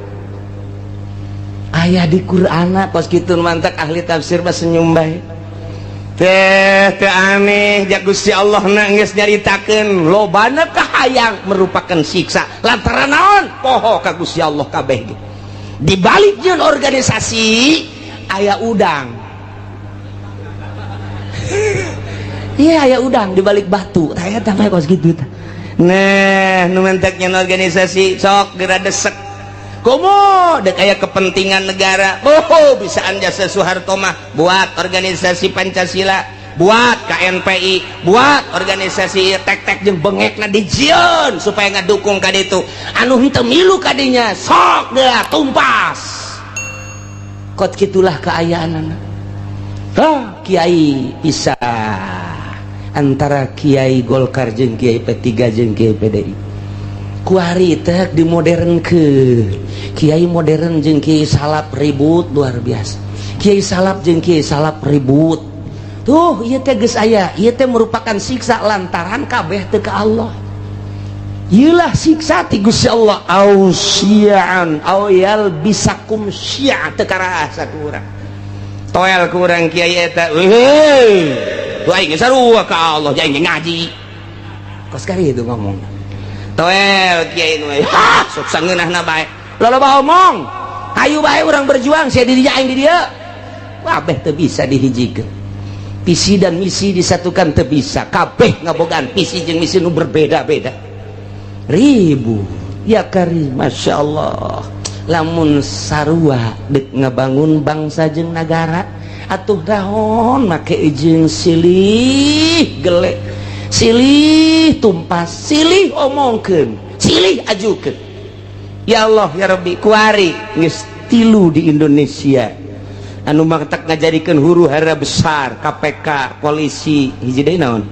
aya di Qur'ana kos kitu mantak ahli tafsir mah senyum bae teh aneh jak Gusti Allah na geus nyaritakeun lobana kahayang merupakan siksa lantaran naon poho ka Gusti Allah kabeh di balik jeung organisasi aya udang iya aya udang di balik batu tah eta mah kos kitu tah nah nu mentek nyen organisasi sok geura desek komo dek aya kepentingan negara bisaan jasa Soeharto mah buat organisasi Pancasila buat KNPI buat organisasi tek-tek jeung bengekna dijieun supaya ngadukung ka ditu anu henteu milu kadinya sok deuh tumpas kot kitulah kaayaanana kiai pisah antara kiai Golkar jeung kiai P3 jeung kiai PDI kuari teh dimodernkeun kiai modern jeung kiai salap ribut luar biasa kiai salap jeung kiai salap ribut tuh ieu teh geus aya ieu teh merupakan siksa lantaran kabeh teu ka Allah ieulah siksa ti Gusti Allah ausiaan awyal bisakum syi'a teu karasa ku urang toel ku urang kiai eta tuh aing sarua ka Allah jeung ngaji kos kari itu ngomong toel kiai nu sok sangeunahna bae loba omong ayo bae urang berjuang sia di dinya aing di dieu kabeh teu bisa dihijikeun visi dan misi disatukan teu bisa kabeh ngabogaan visi jeung misi nu berbeda-beda ribu ya karim masyaallah lamun sarua deuk ngabangun bangsa jeung nagara atuh daon make jeung silih gele silih tumpas silih omongkeun silih ajukeun ya Allah ya Rabbi kuari geus tilu di Indonesia anu mantak ngajadikeun huru hara besar KPK polisi hiji deui naon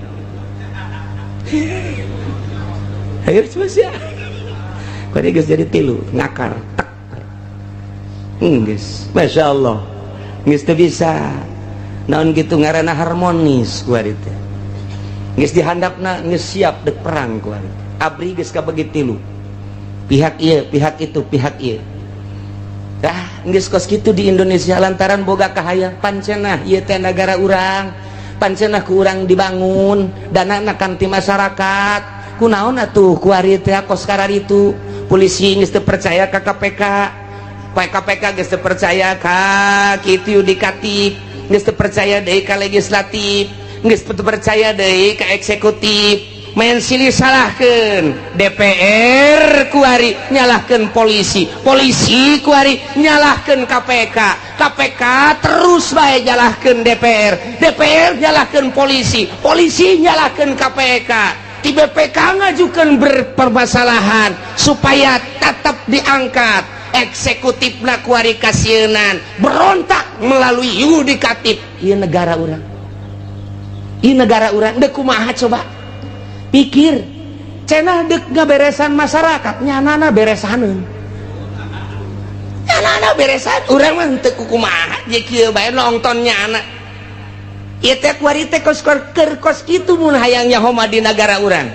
ayo coba sia kuari geus jadi tilu ngakar tek geus masyaallah geus teu bisa naon kitu ngaranna harmonis kuari teh geus dihandapna geus siap dek perang kuari abri geus kabagi tilu pihak ieu pihak itu pihak ieu geus kos kitu di Indonesia lantaran boga kahayang pancenah ieu teh negara urang pancenah ku urang dibangun danana kan ti masyarakat kunaon atuh kuari teh kos kararitu polisi geus teu percaya ka KPK KPK geus teu percaya ka kitu yudikatif geus teu percaya deui ka legislatif geus teu percaya deui ka eksekutif main silih salahkeun DPR kuari nyalahkeun polisi polisi kuari nyalahkeun KPK KPK terus bae nyalahkeun DPR DPR nyalahkeun polisi polisi nyalahkeun KPK ti BPK ngajukeun berpermasalahan supaya tetap diangkat eksekutifna kuari kasienan berontak melalui yudikatif ieu negara urang deuk kumaha coba pikir cenah deuk ngaberesan masyarakat nyanana beresaneun nyanana beresan urang mah teu kumaha je kieu bae nongton nyana ieu teh kuari teh kos kitu mun hayang nyaho di negara urang.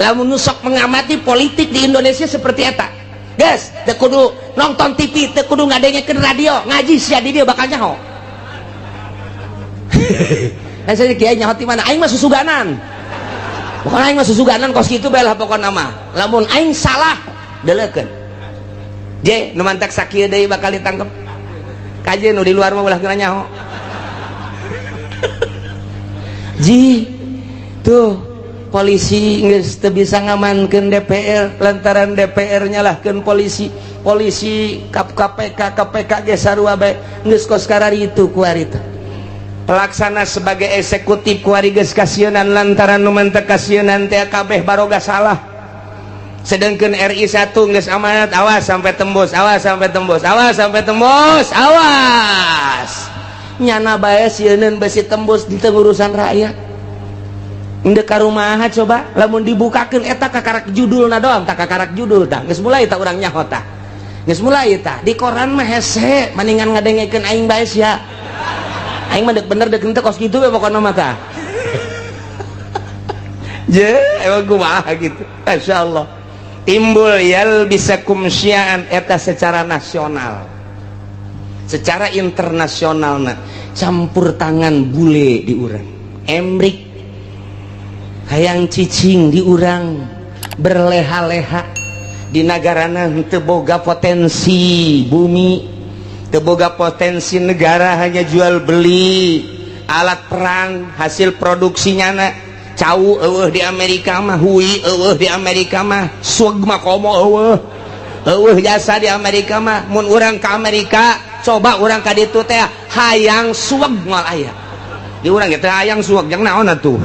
Lamun nu sok mengamati politik di Indonesia seperti eta. Guys, teu kudu nonton TV, teu kudu ngadengekeun radio, ngaji sia di dieu bakal nyaho. Saya kiai nyaho ti mana? Aing mah susuganan. Pokona aing mah susuganan kos kitu bae lah pokona mah. Lamun aing salah, deuleukeun. Je, nu mantak sakieu deui bakal ditangkep. Kaje nu di luar mah ulah kena nyaho. Ji, tuh polisi geus teu bisa ngamankeun DPR lantaran DPR nyalahkeun polisi KPK ge sarua bae geus kos kararitu ku ari teh. Pelaksana sebagai eksekutif ku ari geus kasienan lantaran nu mantek kasienan teh kabeh baroga salah. Sedangkeun RI 1 geus amanat awas sampai tembus, awas sampai tembus, awas sampai tembus, awas. Nyana bae sieun besi tembus di urusan rakyat. Endeu karumaha coba lamun dibukakeun eta kakarak judulna doang, tak kakarak judul tah geus mulai tah urang nyaho tah. Geus mulai tah di koran mah hese mendingan ngadengekeun aing bae sia. Aing mah deuk bener deuk henteu kos kitu we pokona mah tah. Je, emang kumaha gitu. Masyaallah. Timbul yalbisakum syi'an eta secara nasional. Secara internasional campur tangan bule di urang, emrik hayang cicing di urang, berleha-leha di nagarana teu boga potensi bumi, teu boga potensi negara, hanya jual beli alat perang hasil produksinya cau eueuh di Amerika mah, hui eueuh di Amerika mah, swag mah komo eueuh jasa di Amerika mah. Mun urang ke Amerika coba urang ka ditu teh hayang suweg moal aya di urang teh hayang suweg jeung naon atuh.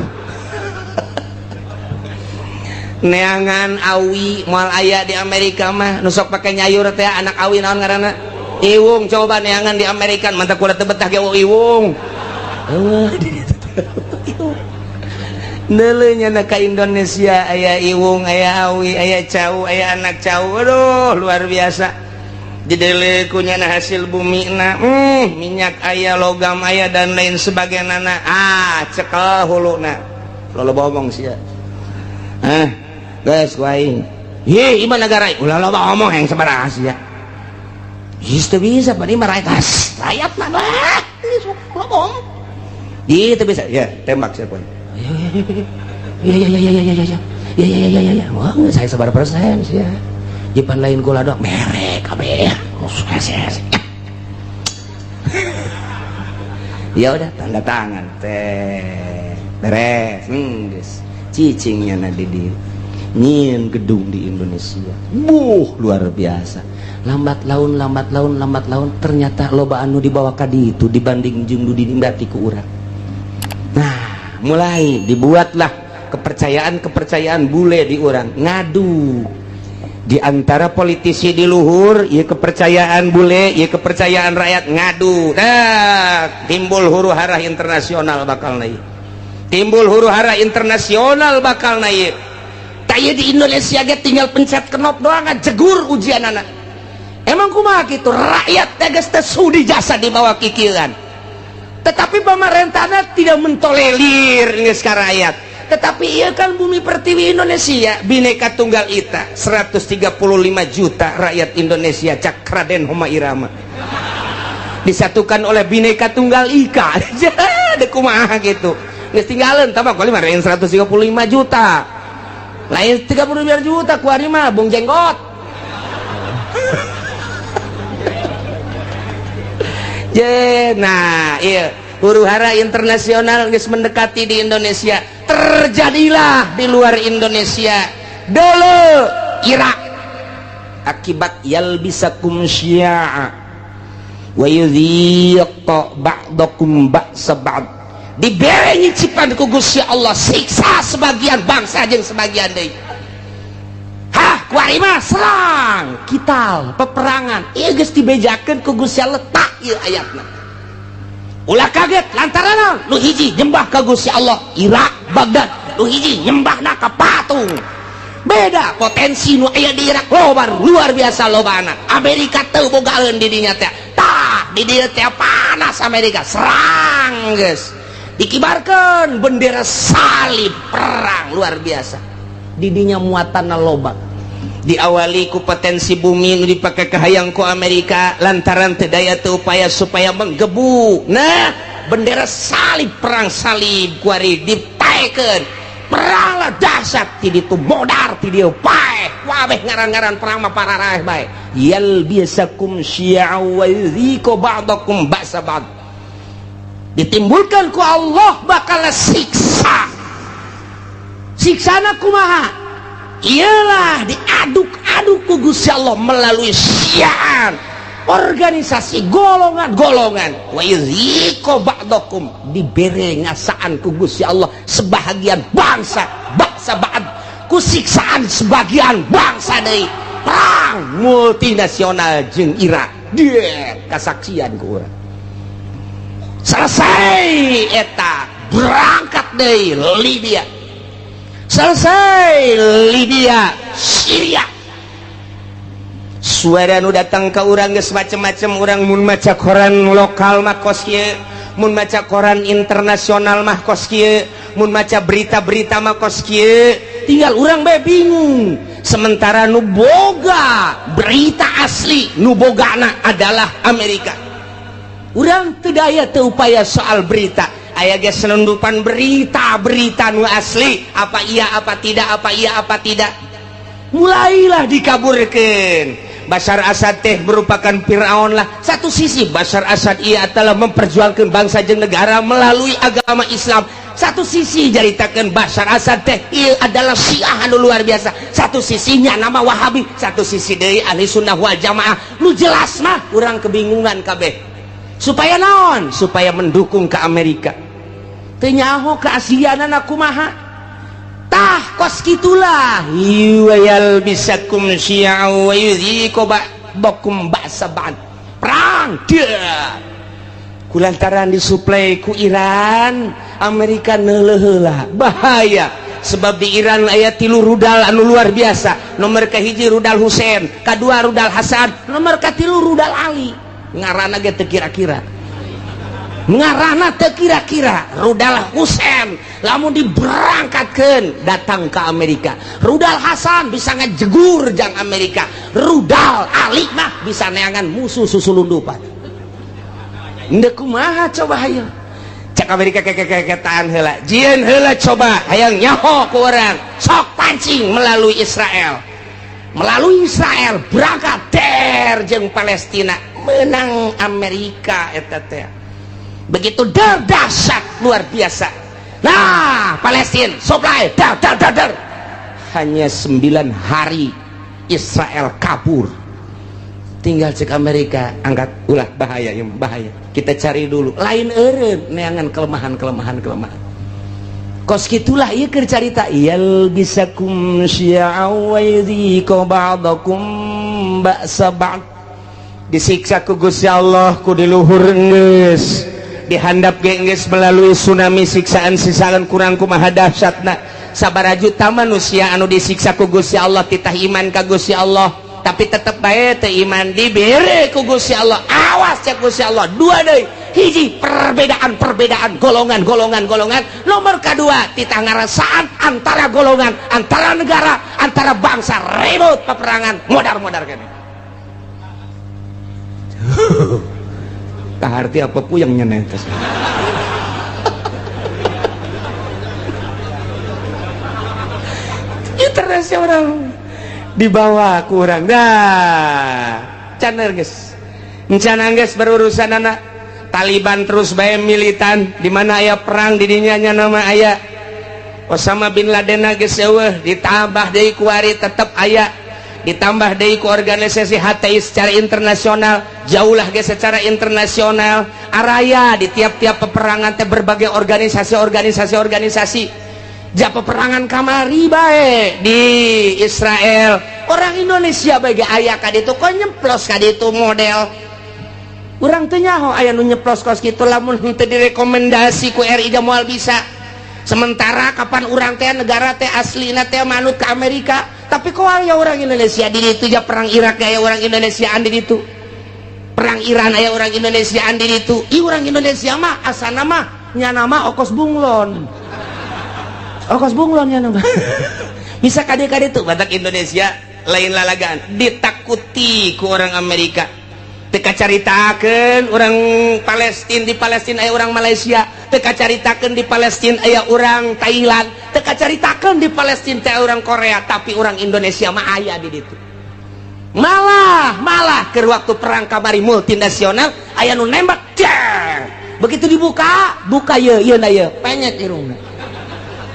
Neangan awi moal aya di Amerika mah nu sok pake nyayur teh anak awi naon ngaranna iwung. Coba neangan di Amerika mantap kuda teu betah ge iwung neuleunya na ka Indonesia aya iwung, aya awi, aya cau, aya anak cau. Aduh luar biasa. Didele kunyana hasil bumi na minyak aya, logam aya dan lain sebagainya cekel huluna lo ngomong sia guys kuaing ye iman negara ulah lo ngomong yang sabaraha sia geus teu bisa bani maraitas rakyat mah geus ngomong ieu teu bisa ya tembak sia poin ya wah saya sabar persen sia jipan lain gula dok merek kabeh ya udah tanda tangan teh beres geus cicingnya na di nyieun gedung di Indonesia luar biasa. Lambat laun ternyata loba anu dibawa ka ditu dibanding jeung nu dinimbati ku urang. Nah mulai dibuatlah kepercayaan bule di urang ngadu di antara politisi di luhur, ieu kepercayaan bule, ieu kepercayaan rakyat ngadu. Timbul huru-hara internasional bakal naik. Timbul huru-hara internasional bakal naik. Taya di Indonesia ge tinggal pencet knop doang jegur ujianana. Emang kumaha kitu? Rakyat teh geus teu sudi jasa di bawah kikieuan. Tetapi pemerintahna tidak mentolerir geus ka rakyat. Tetapi iya kan bumi pertiwi Indonesia Bhinneka Tunggal Ika 135 juta rakyat Indonesia cak Raden Homa Irama disatukan oleh Bhinneka Tunggal Ika. Jadi kumaha gitu geus tinggalin tambah kali mah 135 juta lain 35 juta kuari mah bung jenggot. Nah iya huru-hara internasional geus mendekati di Indonesia. Terjadilah di luar Indonesia dulu Irak akibat yalbisakum syi'a wa yudhiqa ba'dakum ba'sa ba'd dibere nyicipan ku Gusti Allah siksa sebagian bangsa jeung sebagian deui. Kuari mah serang kital peperangan ieu geus dibejakeun ku Gusti Allah tak ieu ayatna. Ulah kaget lantaran lu hiji nyembah ka Gusti Allah Irak Baghdad, lu hiji nyembahna ka patung. Beda potensi nu aya di Irak loba luar biasa lobana. Amerika teu bogaeun di dinya teh. Tah di dieu teh panas Amerika serang geus. dikibarkan bendera salib perang luar biasa didinya muatan loba diawali ku potensi bumi nu dipakai ke hayang ku Amerika lantaran teu daya teu upaya supaya menggebu nah bendera salib perang salib kuari dipaekeun perang lah dahsyat ti ditu modar ti dieu pae wabeh ngaran-ngaran perang mah pararaeh bae yal biasakum syi'a wa yudhiqu ba'dakum ba'sa ba'd ditimbulkan ku Allah bakal siksa siksana kumaha ialah diaduk-aduk ku Gusti Allah melalui syi'an organisasi golongan-golongan wa yudhiqu ba'dakum dibere ngasaan ku Gusti Allah sebahagian bangsa ba'd ku siksaan sebagian bangsa deui perang multinasional jeung Irak dia kasaksian ku urang selesai eta berangkat deui Libya selesai Libya Syria suara nu datang ke urang geus macem-macem urang mun maca koran lokal mah kos kieu mun maca koran internasional mah kos kieu mun maca berita-berita mah kos kieu tinggal urang bae bingung sementara nu boga berita asli nu bogana adalah Amerika urang teu daya teu upaya soal berita aya ge selundupan berita-berita nu asli apa iya apa tidak mulailah dikaburkeun Bashar Assad teh merupakan Fir'aun lah satu sisi Bashar Assad ia telah memperjuangkan bangsa jeung negara melalui agama Islam satu sisi jaritakeun Bashar Assad teh ia adalah Syiah anu luar biasa satu sisinya nama Wahabi satu sisi deui ahli sunnah wal jamaah nu jelas mah urang kebingungan kabeh supaya naon supaya mendukung ke Amerika teu nyaho keasianana kumaha tah kos kitulah yal bisakum syi'a wa yudhiqu ba'dakum ba'sa ba'd perang dia kulantaran disuplai ku Iran Amerika neuleuh heula bahaya sebab di Iran aya 3 rudal anu luar biasa nomor kahiji rudal Husein kadua rudal Hasan nomor katilu rudal Ali ngaranna ge teu kira-kira ngaranna teu kira-kira rudal Husein lamun diberangkatkeun datang ke Amerika rudal Hasan bisa ngajegur jang Amerika rudal Ali mah bisa neangan musuh susulundupan ndeu kumaha coba hayu cak Amerika keketaan heula jieun heula coba hayang nyaho ku urang sok pancing melalui Israel berangkat der jeung Palestina menang Amerika eta teh begitu dahsyat luar biasa nah Palestina supply dar hanya 9 hari Israel kabur tinggal cek Amerika angkat ulah bahaya kita cari dulu lain eureun neangan kelemahan kos gitulah ieu keur carita yal bisakum syi'a wa yudhiqu ba'dakum ba'sa ba'd disiksa ku Gusti Allah ku diluhur geus dihandap geus melalui tsunami siksaan kurang kumaha dahsyatna sabaraha juta manusia anu disiksa ku Gusti Allah titah iman ka Gusti Allah tapi tetep bae teu iman dibere ku Gusti Allah awas cek Gusti Allah dua deui hiji perbedaan golongan nomor kedua titah ngarasaan antara golongan antara negara antara bangsa ribut peperangan modar keneh kaharti apa puyeng nyeneh teh internasional dibawa ku urang dah caner geus encana geus berurusan anak Taliban terus bae militan di mana aya perang di dinya nama aya Osama bin Laden geus eueuh ditambah deui ku ari tetep aya ditambah deui ku organisasi HTI secara internasional jauhlah ge secara internasional araya di tiap-tiap peperangan teh berbagai organisasi ja peperangan kamari bae di Israel orang Indonesia bae aya ka ditu kok nyemplos ka ditu model urang teu nyaho aya nu nyeplos kos kitu lamun teu direkomendasi ku RI moal bisa sementara kapan urang teh negara teh aslina teh manut ke Amerika tapi kok aya orang Indonesia di ditu ja perang Irak aya orang Indonesiaan di ditu perang Iran aya orang Indonesiaan di ditu i orang Indonesia mah asana mah nya nama Okos Bunglon. Okos Bunglon nya nama. Bisa kade-kade tuh batak Indonesia lain lalagaan ditakuti ku orang Amerika. Teka caritakeun orang Palestina, di Palestina aya orang Malaysia, teka caritakeun di Palestina aya orang Thailand, teka caritakeun di Palestina teh orang Korea, tapi orang Indonesia mah aya di ditu. Malah ke waktu perang kamari multinasional aya nu nembak, begitu dibuka ieu na ieu penyet irungna.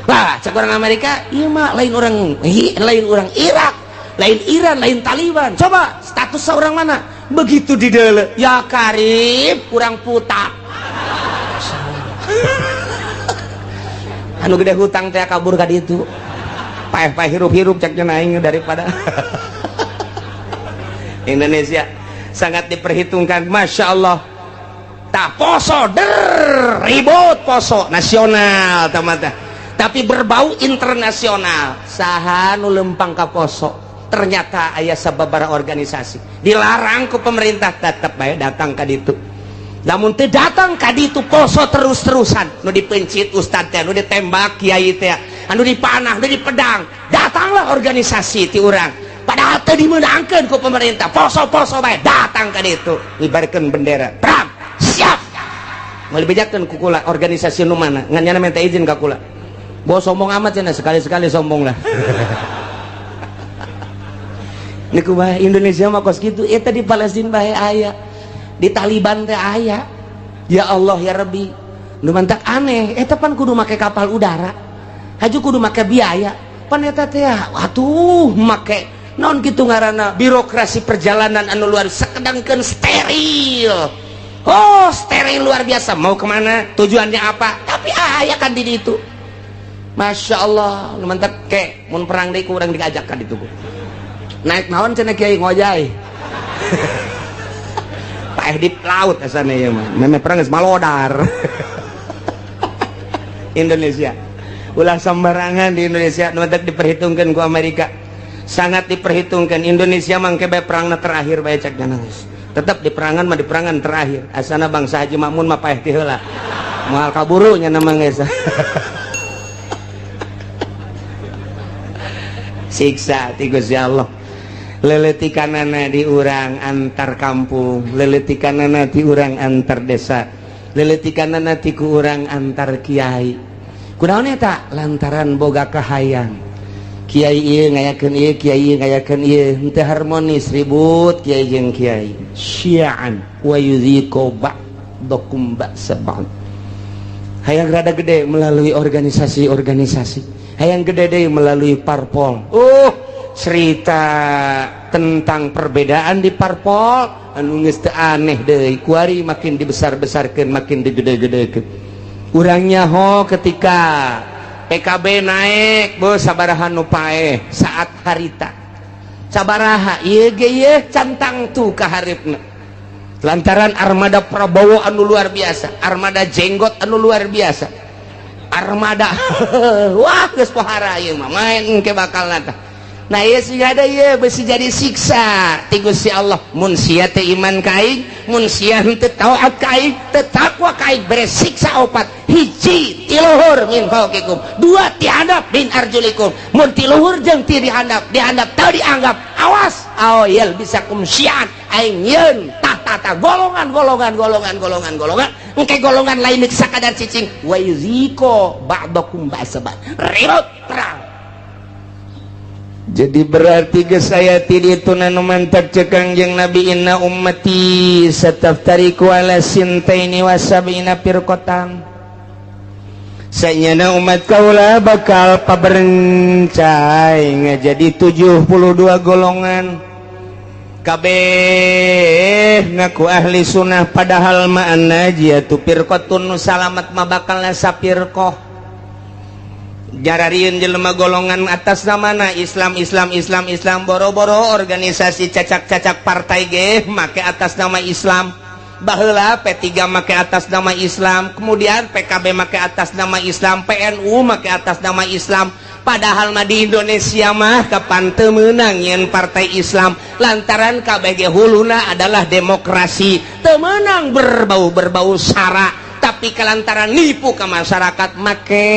Lah cek orang Amerika ieu mah lain orang Irak, lain Iran, lain Taliban. Coba status seorang mana? Begitu di dele ya karib kurang putak. Anu gede hutang teh kabur ka ditu. Paeh hirup-hirup cek aing daripada Indonesia sangat diperhitungkan. Masya Allah. Tak poso ribut poso nasional tamata, tapi berbau internasional. Saha nu lempang ka poso ternyata ayah sababara organisasi dilarang ku pemerintah, tetap bae datang ka ditu. Lamun teu datang ka ditu poso terus-terusan, nu dipencit ustad teh, nu ditembak kiai teh, anu dipanah, nu dipedang, datanglah organisasi ti urang. Padahal teu dimeunangkeun ku pemerintah, poso-poso bae datang ka ditu, ngibarkeun bendera. Pram, siap. Moal bejakeun ku kula organisasi nu mana, ngan nyana minta izin ka kula. Bos sombong amat cenah, sekali-sekali sombong lah. Niku bae Indonesia mah kos kitu, eta di Palestina bae aya, di Taliban teh aya. Ya Allah ya Rabbi, nu mantak aneh, eta pan kudu make kapal udara, haju kudu make biaya, pan eta teh atuh make naon kitu ngaranna birokrasi perjalanan anu luar sakedangkeun steril. Oh steril luar biasa, mau kemana, tujuannya apa, tapi aya kan di ditu. Masya Allah, nu mantak ke mun perang deui ku urang diajak ka ditu. Naik naon cenah kiai ngojay. Paeh di laut asana ieu mah. Meme perang geus malodar. Indonesia. Ulah sembarangan di Indonesia nu teh diperhitungkeun ku Amerika. Sangat diperhitungkan. Indonesia mangke bae perangna terakhir bae cek nangis. Tetap di perangan mah di perangan terakhir. Asana bangsa Haji Makmun mah paeh ti heula. Moal kaburu nya nama geus. Siksa ti Gusti Allah. Leletikanana di urang antar kampung, leletikanana di urang antar desa, leletikanana ti ku urang antar kiai. Kunaon eta? Lantaran boga kahayang. Kiai ieu ngayakeun ieu, kiai ieu ngayakeun ieu, henteu harmonis, ribut kiai jeung kiai. Syi'an wa yudhiqu ba'dakum ba'sa ba'd. Hayang rada gede melalui organisasi-organisasi. Hayang gede deui melalui parpol. Cerita tentang perbedaan di parpol anu geus teu aneh deui, kuari makin dibesar-besarkeun, makin digede-gedekeun. Urangnya ho ketika PKB naik, beuh sabaraha nu paeh saat harita. Sabaraha ieu ge ieu cantang tu ka haripna. Lantaran armada Prabowo anu luar biasa, armada jenggot anu luar biasa. Armada wah geus pohara ieu mah main engke bakal nata. Nah ieu sigada ieu beusi jadi siksa ti Gusti Allah. Mun sia teu iman ka aing, mun sia henteu taat ka aing, teu takwa ka aing, bere siksa opat. Hiji ti luhur min fauqikum, dua ti handap min arjulikum. Mun ti luhur jeung ti dihandap teu dianggap, awas aoyel bisa kumsian aing yeun tata golongan engke golongan lain sakadar cicing wa yuziko ba'dakum ba'sabat ribut perang. Jadi berarti geus aya ti ditu nu mantap cek Kangjeng Nabi, inna ummati sataftariqu ala sintaini wa sab'ina firqatan. Sayeuna umat kaula bakal paberencai ngajadi 72 golongan. Kabeh ngaku ahli sunnah padahal ma annajiyatu firqatun nu salamat mah bakalna sapirqah. Jararieun jelema golongan atas namana Islam boro-boro organisasi cacak-cacak partai ge make atas nama Islam. Baheula P3 make atas nama Islam, kemudian PKB make atas nama Islam, PNU make atas nama Islam. Padahal mah di Indonesia mah kapan teu meunang nyen partai Islam lantaran kabeh ge huluna adalah demokrasi. Teu meunang berbau sara. Tapi tapi kelantaran nipu ke masyarakat make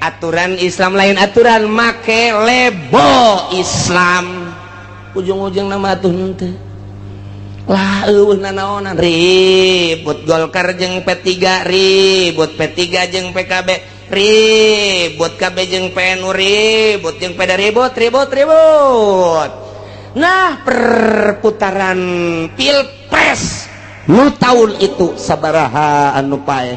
aturan Islam lain aturan, make lebo Islam ujung-ujung nama tuh henteu lah nanaonan ribut Golkar jeung P3, ribut P3 jeung PKB, ribut KB jeung PNU, ribut jeung PDA, ribut. Nah perputaran pilpres nu tahun itu sabaraha anu paeh,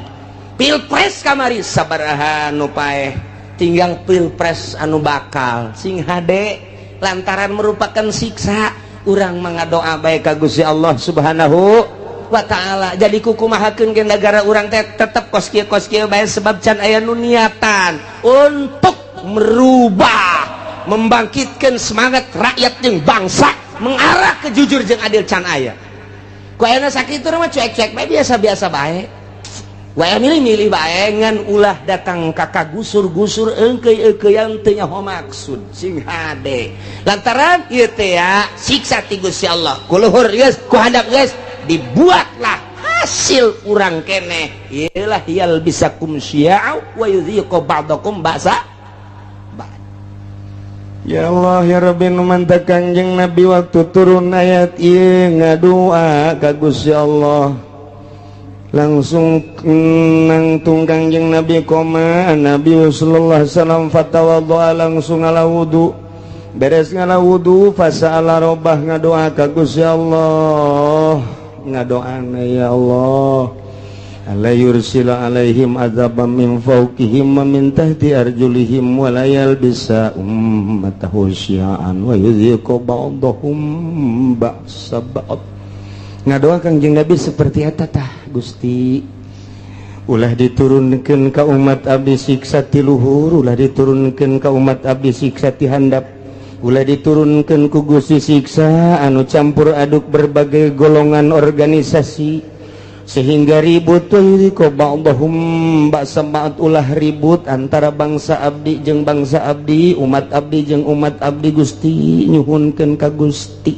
pilpres kamari sabaraha anu paeh, tinggal pilpres anu bakal sing hade lantaran merupakan siksa. Urang mengadoa baik ka Gusti Allah Subhanahu wa ta'ala. Jadi kukumahakeun ge negara urang teh tetep kos kieu bae sebab can aya nu niatan untuk merubah, membangkitkan semangat rakyat jeung bangsa mengarah ke jujur jeung adil can aya. Ku ayeuna sakitu mah cuek-cuek bae biasa-biasa bae. Wae milih-milih bae ngan ulah datang ka gusur-gusur eungkeuy-eungkeuyan teu nyaho maksud sing hade. Lantaran ieu teh ya siksa ti Gusti Allah. Kuluhur geus ku handap geus dibuatlah hasil urang keneh. Iyalah yal bisakum syia'u wa yudhiqu ba'dakum ba'sa. Ya Allah ya Rabbi nu mantap Kangjeng Nabi waktu turun ayat ieu ngadua ka Gusti Allah. Langsung nangtung Kangjeng Nabi koma Nabi sallallahu alaihi wasallam fatawaddoa langsung ala wudu, beres ngala wudu fasa'ala robah ngadoa ka Gusti Allah, ngadoana ya Allah ala yursila alaihim adzabam min fawqihim wa min tahti arjulihim wa la yalbisa ummatahu syi'an wa yudhiqu ba'dahum ba'sa ba'd. Ngadoa Kangjeng Nabi seperti eta tah Gusti, ulah diturunkeun ka umat abdi siksa ti luhur, ulah diturunkeun ka umat abdi siksa ti handap, ulah diturunkeun ku Gusti siksa anu campur aduk berbagai golongan organisasi sehingga ribut ko ba'dahum ba'sa ba'd, ulah ribut antara bangsa abdi jeung bangsa abdi, umat abdi jeung umat abdi Gusti nyuhunkeun ka Gusti.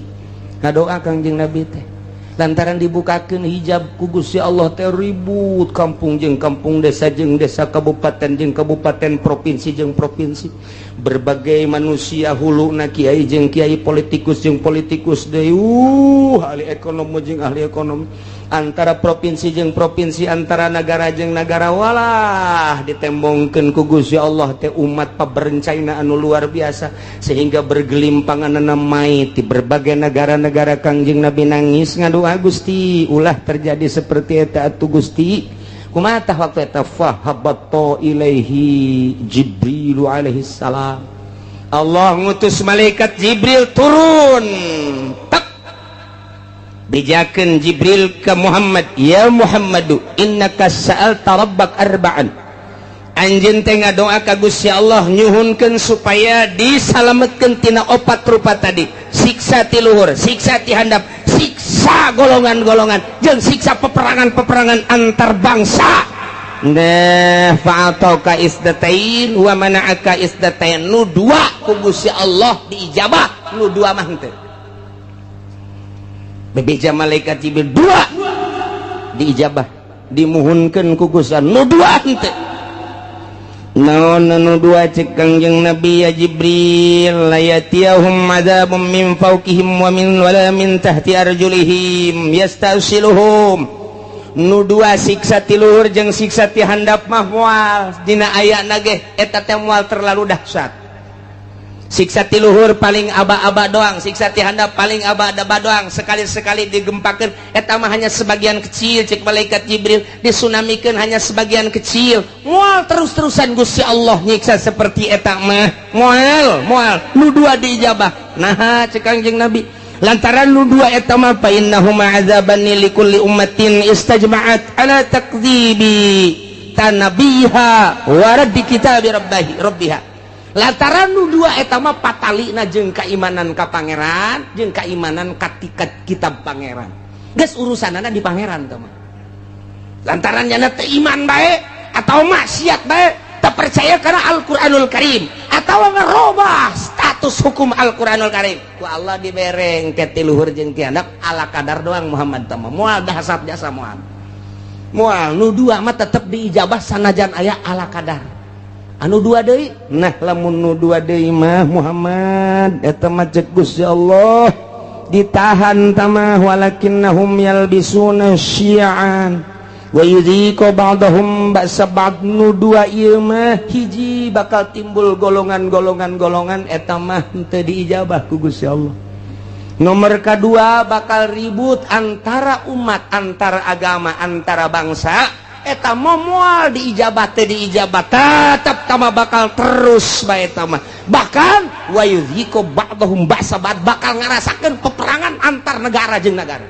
Ngadoa Kangjeng Nabi teh lantaran dibukakeun hijab ku Gusti Allah teh ribut kampung jeung kampung, desa jeung desa, kabupaten jeung kabupaten, provinsi jeung provinsi, berbagai manusia huluna kiai jeung kiai, politikus jeung politikus deui, ahli ekonomi jeung ahli ekonomi, antara provinsi jeung provinsi, antara negara jeung negara, walah ditembongkeun ku Gusti Allah teh umat paberencana anu luar biasa sehingga bergelimpangan mai ti berbagai negara-negara. Kangjeng Nabi nangis ngadoa Gusti ulah terjadi seperti eta atuh Gusti. Kumaha tah waktu eta fahabatta ilaihi Jibril alaihi salam, Allah ngutus malaikat Jibril turun bijakeun Jibril ke Muhammad, ya Muhammadu innaka sa'alta rabbak arba'an, anjeun teh ngadoa ka Gusti Allah nyuhunkeun supaya disalametkeun tina opat rupa tadi, siksa ti luhur, siksa ti handap, siksa golongan-golongan jeung siksa peperangan-peperangan antar bangsa. Nah fa'atauka isdatain wa mana'aka isdatain, nu dua ku Gusti Allah diijabah, nu dua mah henteu. Bebeja malaikat Jibril dua diijabah dimuhunkeun ku Gusti nu dua henteu. Naon nu dua cek Kangjeng Nabi ya Jibril, layatiyahum adzabum min fawqihim wa min wala min tahti arjulihim yastasiluhum. Nu dua siksa ti luhur jeung siksa ti handap mah moal dina ayana ge eta teh moal terlalu dahsyat. Siksa ti luhur paling aba-aba doang, siksa ti handap paling aba-aba doang, sekali-sekali digempakeun eta mah hanya sebagian kecil cek malaikat Jibril, disunamikeun hanya sebagian kecil. Moal terus-terusan Gusti Allah nyiksa seperti eta mah moal nu dua diijabah. Nah cek Kangjeng Nabi lantaran nu dua eta mah fa innahuma azaban likulli ummatin istajma'at ala takdzibi tanabiha wa raddi kitabi rabbiha. Lantaran nu dua eta mah patalina jeung keimanan ka pangeran jeung keimanan ka kitab pangeran. Geus urusanana di pangeran teh mah. Lantaran nya teh iman bae atau maksiat bae, teu percaya kana Al-Qur'anul Karim atawa ngarobah status hukum Al-Qur'anul Karim. Ku Allah dibereng ke ti luhur jeung ti handap ala kadar doang Muhammad teh mah. Moal dahsyat jasa moal. moal nu dua mah tetep diijabah sanajan aya ala kadar. Anu dua deui nah lamun nu dua deui mah Muhammad eta mah ceuk Gusti Allah ditahan tamah walakinnahum yalbisuna syi'an wa yudhiqu ba'dahum ba'sa ba'd. Nu dua ieu mah hiji bakal timbul golongan eta mah teu diijabah ku Gusti Allah. Nomor kedua bakal ribut antara umat, antara agama, antara bangsa. Eta moal diijabah teu diijabah tetep tamah bakal terus bae eta mah. Bahkan wa yudhiqu ba'dahum ba'sa ba'd bakal ngarasakeun peperangan antar negara jeung negara.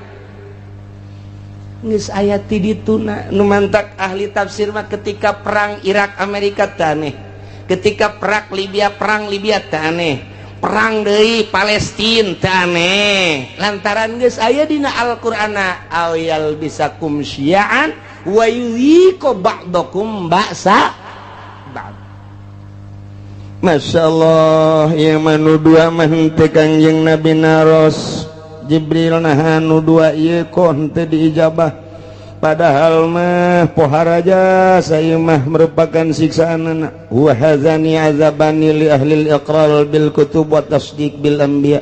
Geus aya ti dituna nu mantak ahli tafsir mah ketika perang Irak Amerika teh aneh. Ketika perang Libya teh aneh. Perang deui Palestina teh aneh. Lantaran geus aya dina Al-Qur'ana ayal bisakum syi'an wa yudhiqu ba'dakum ba'sa ba'd. Masyaallah ieu mah nu dua mah teu Kangjeng Nabi naros. Jibril nahan nu dua ieu kon teu diijabah. Padahal mah poharaja saya mah merupakan siksaan. Wa hadzani azabani li ahli al-iqrar bil kutub wa tasdiq bil anbiya.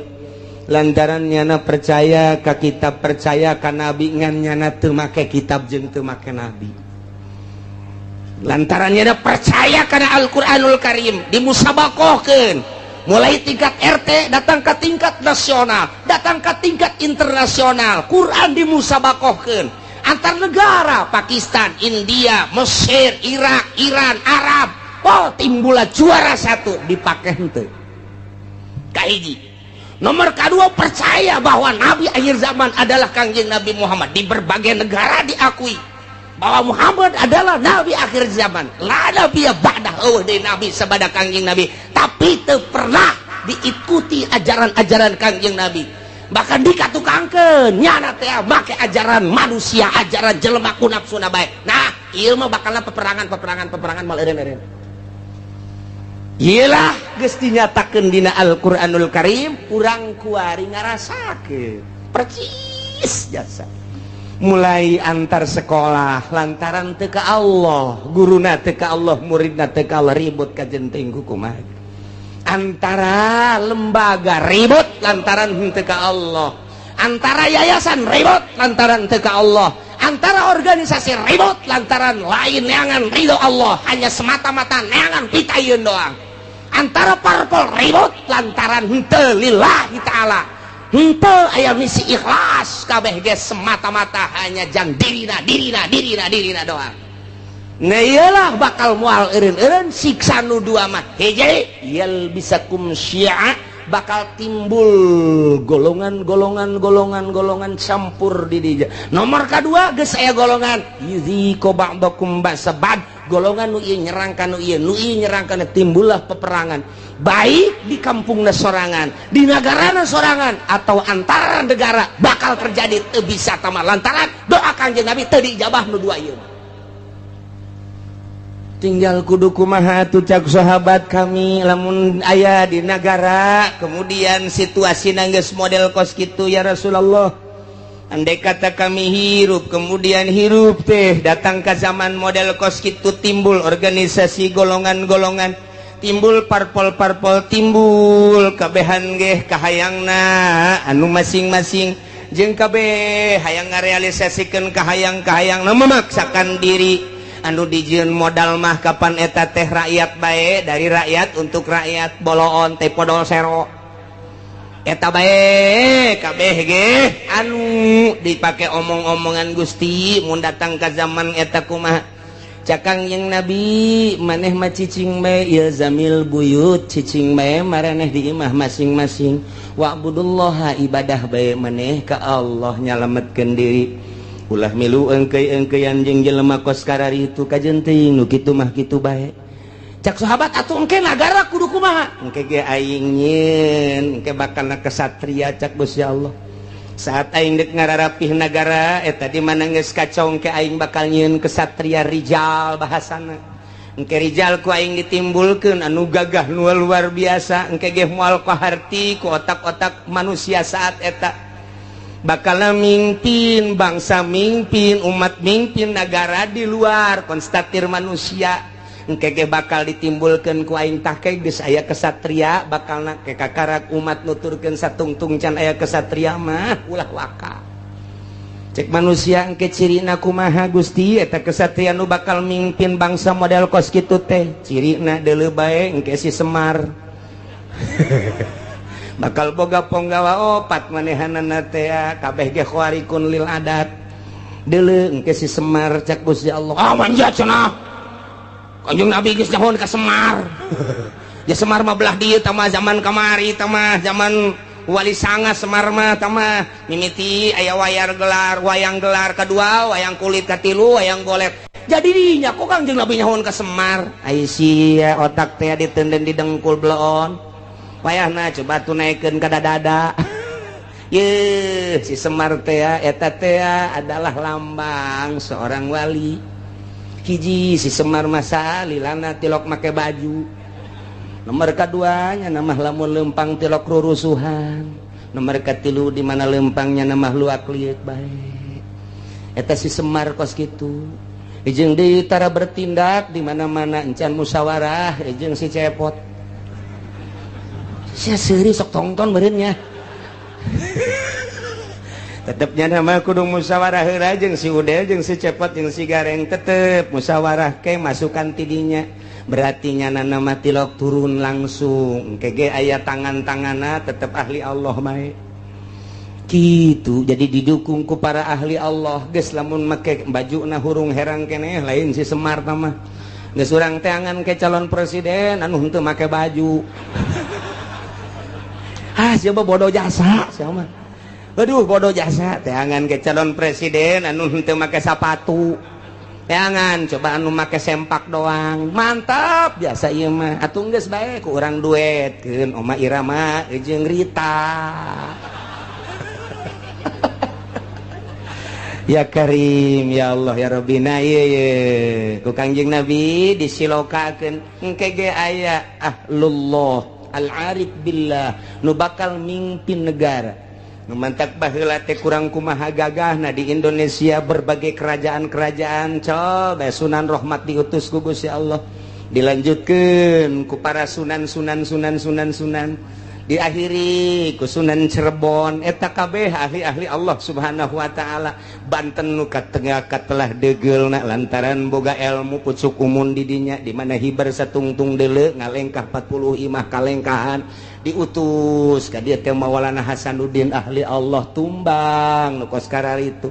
Lantaran nyana percaya ka kitab, percaya ka nabi, ngan nyana teu make kitab jeung teu make nabi. Lantaran nyana percaya kana Al-Qur'anul Karim dimusabakohkeun mulai tingkat RT datang ke tingkat nasional, datang ke tingkat internasional. Quran dimusabakohkeun antar negara Pakistan, India, Mesir, Irak, Iran, Arab. Oh, timbullah juara satu dipake henteu. Kahiji. Nomor kedua percaya bahwa Nabi akhir zaman adalah Kangjeng Nabi Muhammad. Di berbagai negara diakui bahwa Muhammad adalah Nabi akhir zaman. La nabiyya ba'dah dari Nabi sabada Kangjeng Nabi. Tapi teu pernah diikuti ajaran-ajaran Kangjeng Nabi. Bahkan dikatukangkeun nyana teh make ajaran manusia, ajaran jelema ku nafsuna bae. Nah, ieu mah bakalna peperangan mal eureun-eureun. Iyalah geus dinyatakeun dina Al-Qur'anul Karim, urang kuari ngarasakeun. Percis jasa. Mulai antar sekolah lantaran teu ka Allah, guruna teu ka Allah, muridna teu ka Allah, ribut ka jenting kumaha. Antara lembaga ribut lantaran henteu ka Allah, antara yayasan ribut lantaran henteu ka Allah, antara organisasi ribut lantaran lain neangan ridho Allah, hanya semata-mata neangan pitayeun doang, antara parpol ribut lantaran henteu lillahi ta'ala, henteu aya misi ikhlas, kabeh ge semata-mata hanya jang dirina doang. Nah iyalah bakal mual eureun-eureun siksa nu dua mah. Hiji yal bisakum syi'a bakal timbul golongan campur di dieu. Nomor kedua geus aya golongan yudhiqu ba'dakum ba'sa ba'd, golongan nu ieu nyerang ka nu ieu nyerang kana, timbullah peperangan. Baik di kampungna sorangan, di nagarana sorangan, atau antara negara bakal terjadi teu bisa tamah lantaran doa Kangjeng Nabi teu diijabah nu dua ieu. Tinggal kudu kumaha tuh cak sahabat kami lamun aya di negara kemudian situasi nanggeus model kos kitu ya Rasulullah. Andai kata kami hirup kemudian hirup teh datang ke zaman model kos kitu, timbul organisasi golongan-golongan, timbul parpol-parpol, timbul kabehan ge kahayangna anu masing-masing jeung kabeh hayang ngarealisasikeun kahayang-kahayang memaksakan diri. Anu dijieun modal mah kapan eta teh rakyat bae, dari rakyat untuk rakyat, boloon teh podol sero eta bae kabeh ge anu dipake omong-omongan Gusti. Mun datang ka zaman eta kumaha cakang yang Nabi maneh mah cicing bae ieu zamil buyut, cicing bae maraneh di imah masing-masing, wa'budullaha ibadah bae maneh ka Allah, nyalametkeun diri. Ulah milu engkei-engkeian jeung jelema kos karari itu kajenting nu kitu mah kitu bae. Cak sahabat atuh engke nagara kudu kumaha? Engke ge aing nyieun, engke bakalna kesatria cak Gusti Allah. Saat aing dek ngararapih nagara eta di mana geus kacau engke aing bakal nyieun kesatria rijal bahasana. Engke rijal ku aing ditimbulkeun anu gagah nu luar biasa, engke ge moal kaharti ku otak-otak manusia saat eta. bakal mimpin bangsa, mimpin umat, mimpin negara di luar konstatir manusia. Engke bakal ditimbulkan ku aing tah ke geus aya kesatria, bakal ke kakarak umat nuturkeun satungtung can aya kesatria mah ulah waka. Cek manusia engke cirina kumaha Gusti eta kesatria nu bakal mimpin bangsa model kos kitu teh. Cirina deuleu bae engke si Semar. Bakal boga ponggawa opat manehanana teh kabeh ge khawarikun lil adat. Deuleu engke si Semar cak Gusti Allah. Ah manjat cenah. Kanjeng Nabi geus nyahon ka Semar. Ya Semar mah belah dieu tah mah zaman kamari tah mah zaman Wali Sanga Semar mah tah mah mimiti aya wayang gelar kadua, wayang kulit katilu, wayang golet. Jadi dinya kok Kanjeng Nabi nyahon ka Semar. Ai sia otak teh diteunden di dengkul bleon. Wayahna coba tunaikeun ka dada. Ye si Semar teh eta teh adalah lambang seorang wali. Hiji si Semar masa lilana tilok make baju. Nomor kaduanya nama lamun lempang tilok rurusuhan. Nomor katilu di mana lempangnya nama luak liuk bae. Eta si Semar kos kitu. Jeung deui tara bertindak di mana-mana encan musyawarah jeung si Cepot. Sia seuri sok tongton meureun nya. Tetepnya nama kudu musyawarah heula jeung si Udel jeung si Cepot jeung si Gareng tetep musyawarah ke masukan tidinya. Berarti nya nama tilok turun langsung kege aya tangan-tanganna tetep ahli Allah bae. Kitu jadi didukung ku para ahli Allah geus lamun make bajuna hurung herang keneh lain si Semar tah mah. Geus urang teh angan ke calon presiden anu henteu make baju. Siapa bodoh jasa siapa? Aduh bodoh jasa teangan ke calon presiden anu henteu make sepatu. Teangan coba anu make sempak doang. Mantap biasa ieu mah. Atuh geus bae ku urang duetkeun Oma Irama jeung Rita. Ya Karim ya Allah ya Rabbina ieu ku Kangjeng Nabi disilokakeun engke ge aya ahlullah al-arif billah nu bakal mimpin negara. Mantak baheula teh kurang kumaha gagahna di Indonesia berbagai kerajaan-kerajaan coba Sunan Rahmat diutus ku Gusti Allah dilanjutkeun ku para sunan diakhiri ku Sunan Cirebon eta kabeh ahli-ahli Allah Subhanahu wa taala. Banten nu katengah katelah degeulna lantaran boga ilmu pucuk umun di dinya di mana hibar satungtung deuleu ngalengkah 40 imah kalengkahan diutus ka dieu teh Maulana Hasanuddin ahli Allah tumbang nu kos kararitu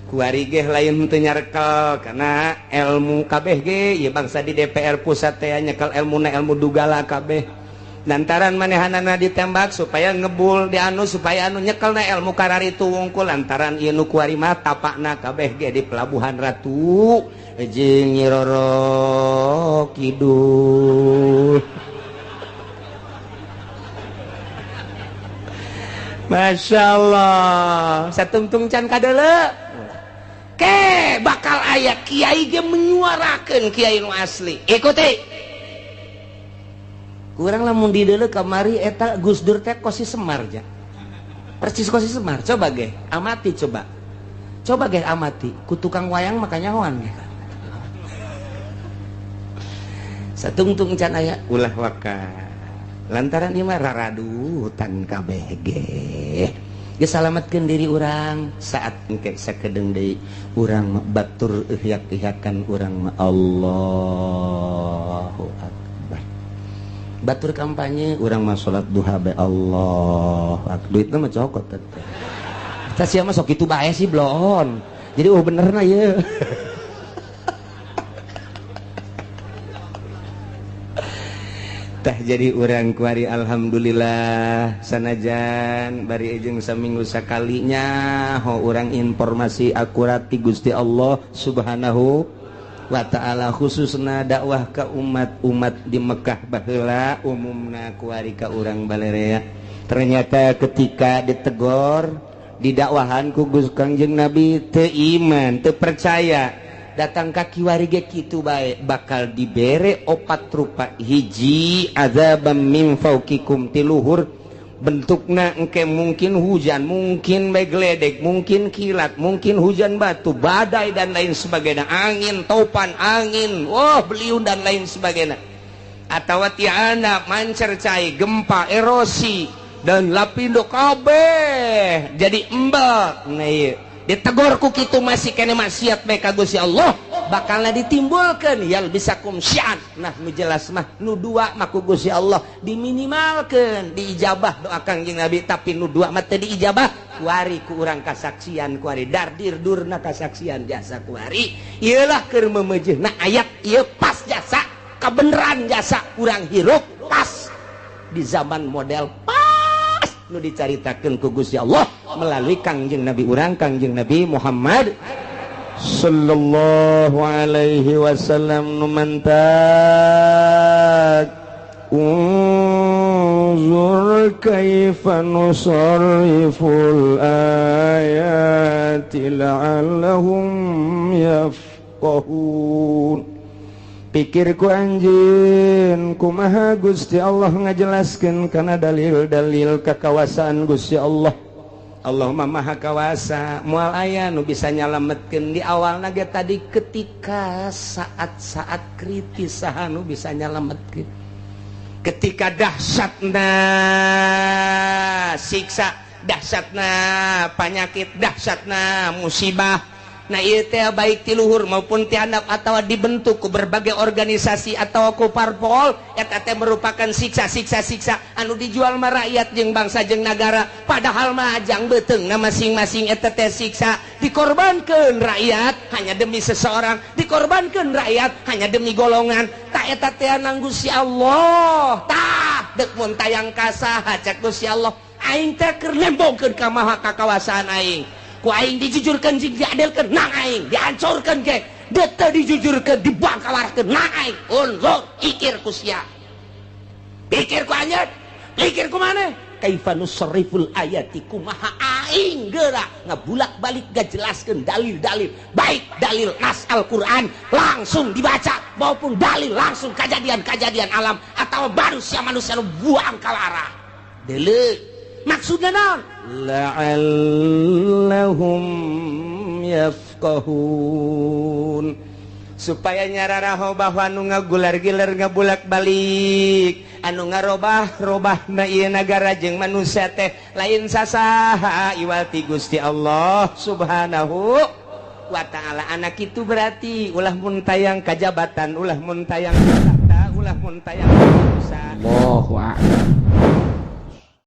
kuari ge lain teu nyarekel kana ilmu kabeh ge ieu bangsa di DPR pusat teh nyekel ilmuna ilmu dugala kabeh. Lantaran manehanana ditembak supaya ngebul di anu supaya anu nyekelna ilmu kararitu wungkul lantaran ieu nu kuari mah tapakna kabeh ge di Pelabuhan Ratu jeung Nyi Roro Kidul. Masya Allah satungtung can kadeuleu ke bakal aya kiai ge menyuarakeun kiai nu asli ikuti. Kurang lamun di deuleu kamari eta Gus Dur teh kosi Semar ja. Persis kosi Semar. Coba ge amati coba. Coba ge amati ku tukang wayang makanya hoan. Satungtung can aya ulah waka. Lantaran ieu mah raradutan kabeh ge. Geus salametkeun diri urang saat engke sakedeung deui urang batur ihyak-ihyakan urang mah Allahu akbar. Batur kampanye urang mah salat duha be Allah duitna mah cokot teh eta sia mah sok kitu bae sih bloon jadi benerna ieu tah jadi urang kuari alhamdulillah sanajan bari jeung saminggu sakalinya ho urang informasi akurat ti Gusti Allah Subhanahu wa ta'ala khususna dakwah ka umat di Mekah baheula umumna kuari ka urang balerea. Ternyata ketika ditegor didakwahan ku Kangjeng Nabi teu iman teu percaya datang ka kiwari ge kitu bae bakal dibere opat rupa hiji azabam min fauqikum tiluhur bentukna engke mungkin hujan, mungkin begledek, mungkin kilat, mungkin hujan batu, badai dan lain sebagainya, angin, topan angin, beliun dan lain sebagainya, atau tiana mancercai, gempa, erosi dan lapindo kabeh jadi embek. Nah iya ditegur ku kitu masih kene maksiat bae ka Gusti Allah, bakalna ditimbulkeun yal bisakum syan. Nah nu jelas mah nu dua mah ku Gusti Allah diminimalkeun, diijabah doa Kangjeng Nabi, tapi nu dua mah teu diijabah kuari ku urang kasaksian, kuari dardir durna kasaksian jasa kuari ieu lah keur memeujeuna ayat ieu pas jasa kabeneran jasa urang hirup pas di zaman model pas nu dicaritakeun ku Gusti Allah melalui Kangjeng Nabi urang Kangjeng Nabi Muhammad sallallahu alaihi wasallam. Numantak unzur kaifa nusarriful ayati la'allahum yafqahun. Pikirku anjeun kumaha Gusti Allah ngajelaskeun kana dalil-dalil kekawasaan Gusti Allah. Allah mah maha kawasa, moal aya nu bisa nyalametkeun di awal ge tadi ketika saat-saat kritis saha nu bisa nyalametkeun. Ketika dahsyatna siksa, dahsyatna penyakit, dahsyatna musibah. Nah ieu teh baik ti luhur maupun ti handap atawa dibentuk ku berbagai organisasi atawa ku parpol, eta teh merupakan siksa anu dijual mah rakyat jeung bangsa jeung nagara, padahal mah ajang beuteungna masing-masing eta teh siksa dikorbankeun rakyat hanya demi seseorang, dikorbankeun rakyat hanya demi golongan. Ta eta teh nang Gusti Allah, tah deuk mun tayang ka saha cek Gusti Allah, aing teh keur lembongkeun ka maha kakawasaan aing. Ku aing dijujurkeun jeung diadilkeun nang aing dihancurkeun ge deuk teu dijujurkeun dibangkalarkeun nang aing. Unzur ikir ku sia, pikir ku anjeun, pikir ku maneh kaifa nusarriful ayati, kumaha aing geura ngabulak-balik ngajelaskeun dalil-dalil, baik dalil nas Al-Qur'an langsung dibaca maupun dalil langsung kejadian-kejadian alam atau manusia-manusia nu buang kalara. Deuleu maksudna naon? La'allahum yafqahun, supaya nyararaho bahwa anu ngagular-gilar ngabulak-balik, anu ngarobah-robahna ieu nagara jeung manusia teh lain sasaha iwal ti Gusti Allah Subhanahu wa ta'ala. Anak itu berarti ulah mun tayang kajabatan, ulah mun tayang harta, ulah mun tayang urusan. Allahu a'lam.